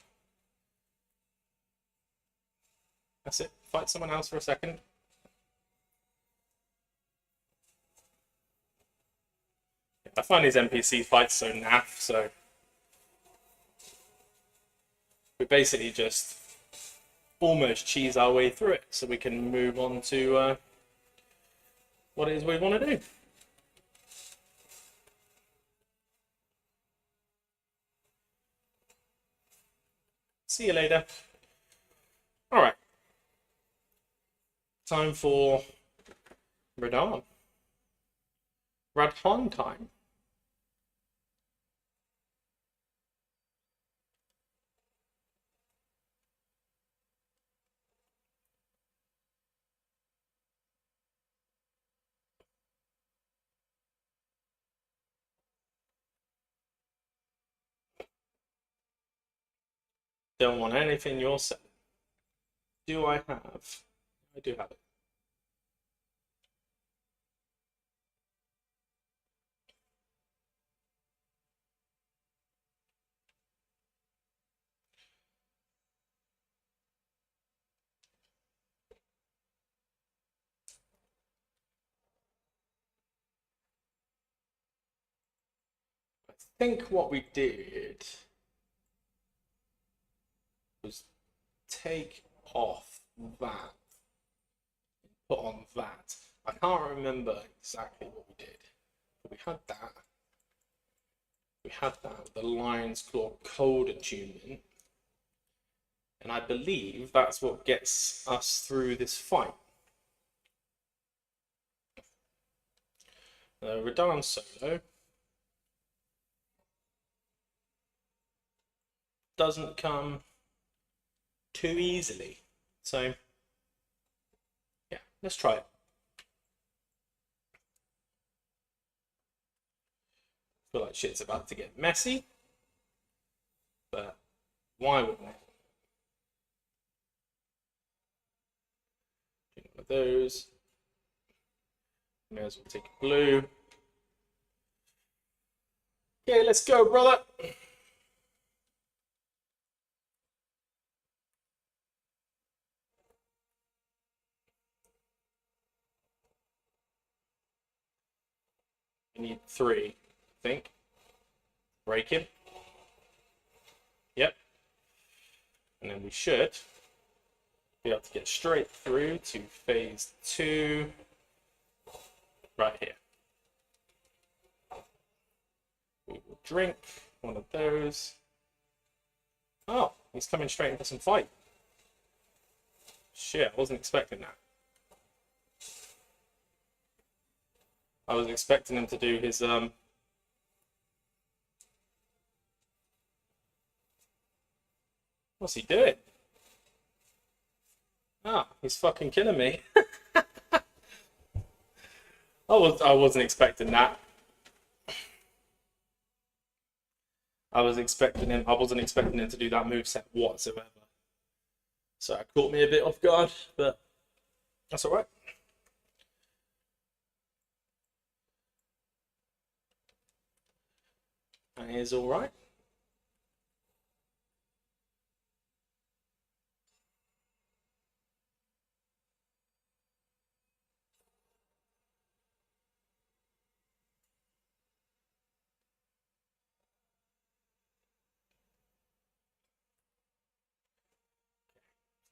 That's it. Fight someone else for a second. I find these NPC fights so naff, so we basically just almost cheese our way through it so we can move on to what it is we want to do. See you later. All right. Time for Radon. Radon time. Don't want anything you're saying. Do I have? I do have it. I think what we did was take off that, put on that. I can't remember exactly what we did, but we had that. We had that with the Lion's Claw code attunement, and I believe that's what gets us through this fight. Radahn solo doesn't come too easily, so yeah, let's try it. I feel like shit's about to get messy, but why wouldn't it? One of those. May as well take a blue. Okay, let's go, brother. You need 3, I think. Break him. Yep. And then we should be able to get straight through to phase 2 right here. We will drink one of those. Oh, he's coming straight into some fight. Shit, I wasn't expecting that. I was expecting him to do his what's he doing? Ah, he's fucking killing me. I wasn't expecting that. I wasn't expecting him to do that moveset whatsoever. So it caught me a bit off guard, but that's alright. That is alright.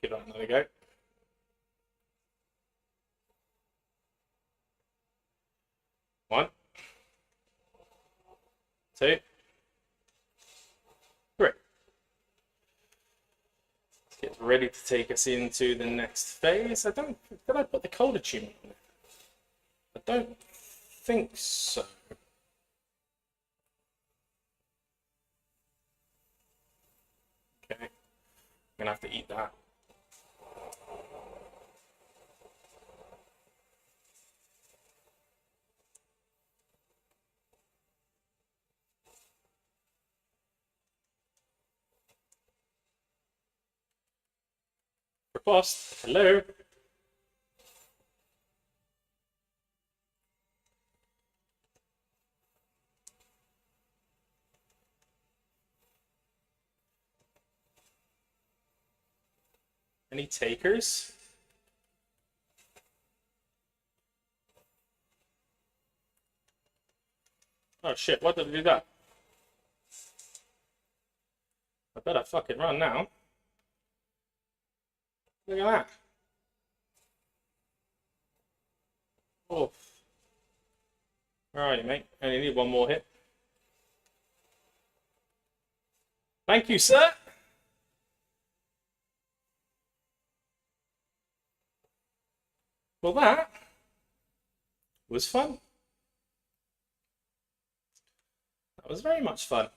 Give that another go. One, 2, 3. Let's get ready to take us into the next phase. Did I put the cold attunement on it? I don't think so. Okay, I'm gonna have to eat that. Riposte, hello. Any takers? Oh shit, why did I do that? I better fucking run now. Look at that. Oh. Where are you, mate? I only need one more hit. Thank you, sir. Well, that was fun. That was very much fun.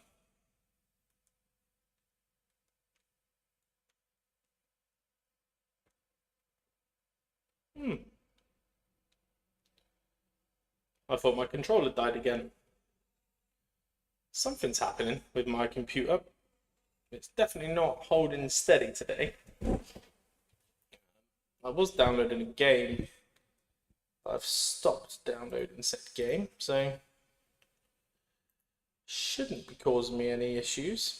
I thought my controller died again. Something's happening with my computer. It's definitely not holding steady today. I was downloading a game. I've stopped downloading said game, so shouldn't be causing me any issues.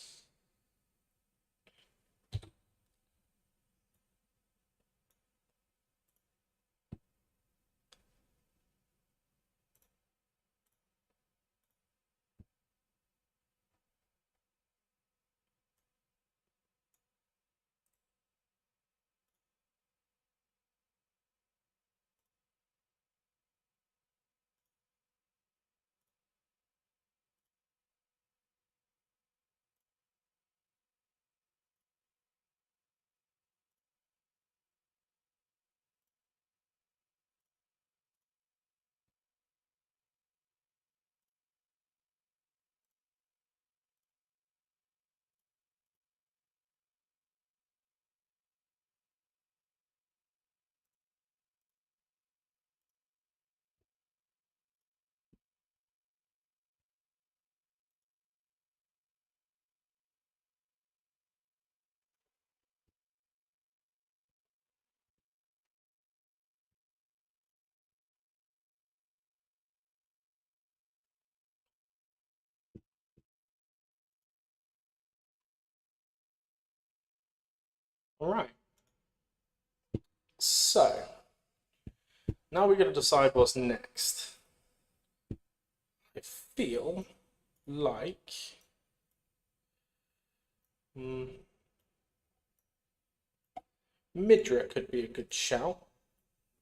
All right. So now we're going to decide what's next. I feel like Midra could be a good shout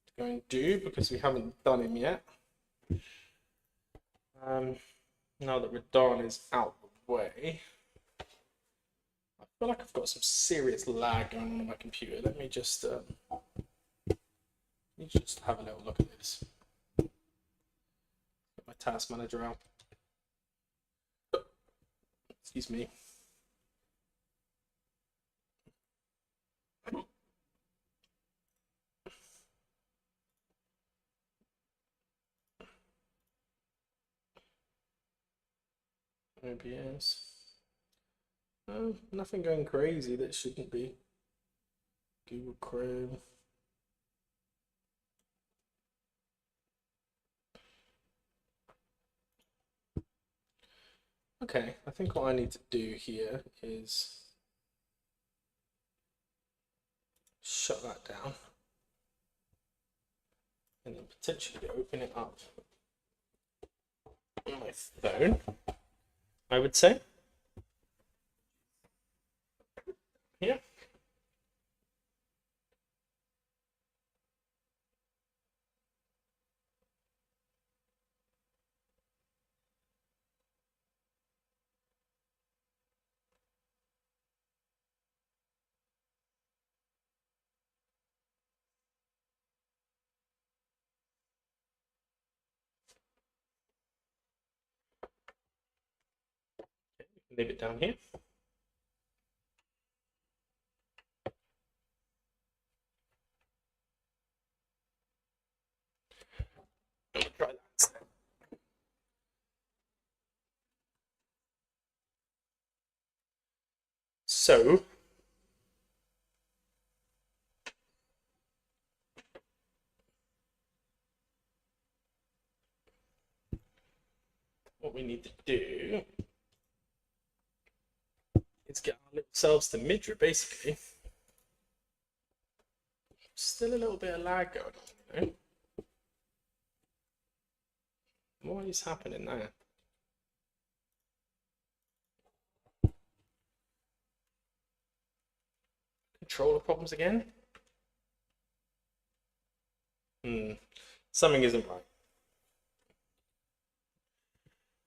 to go and do because we haven't done him yet. Now that Radon is out of the way, I feel like I've got some serious lag going on my computer. Let me just have a little look at this. Get my task manager out. Excuse me. OBS. Oh, nothing going crazy that shouldn't be. Google Chrome. Okay, I think what I need to do here is shut that down and then potentially open it up on my phone, I would say. Yeah. Leave it down here. Try that instead. So what we need to do is get our little selves to Midra, basically. Still a little bit of lag going on, you know? What is happening there? Controller problems again? Something isn't right.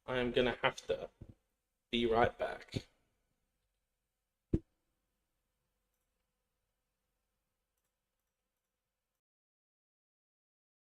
I am gonna have to be right back.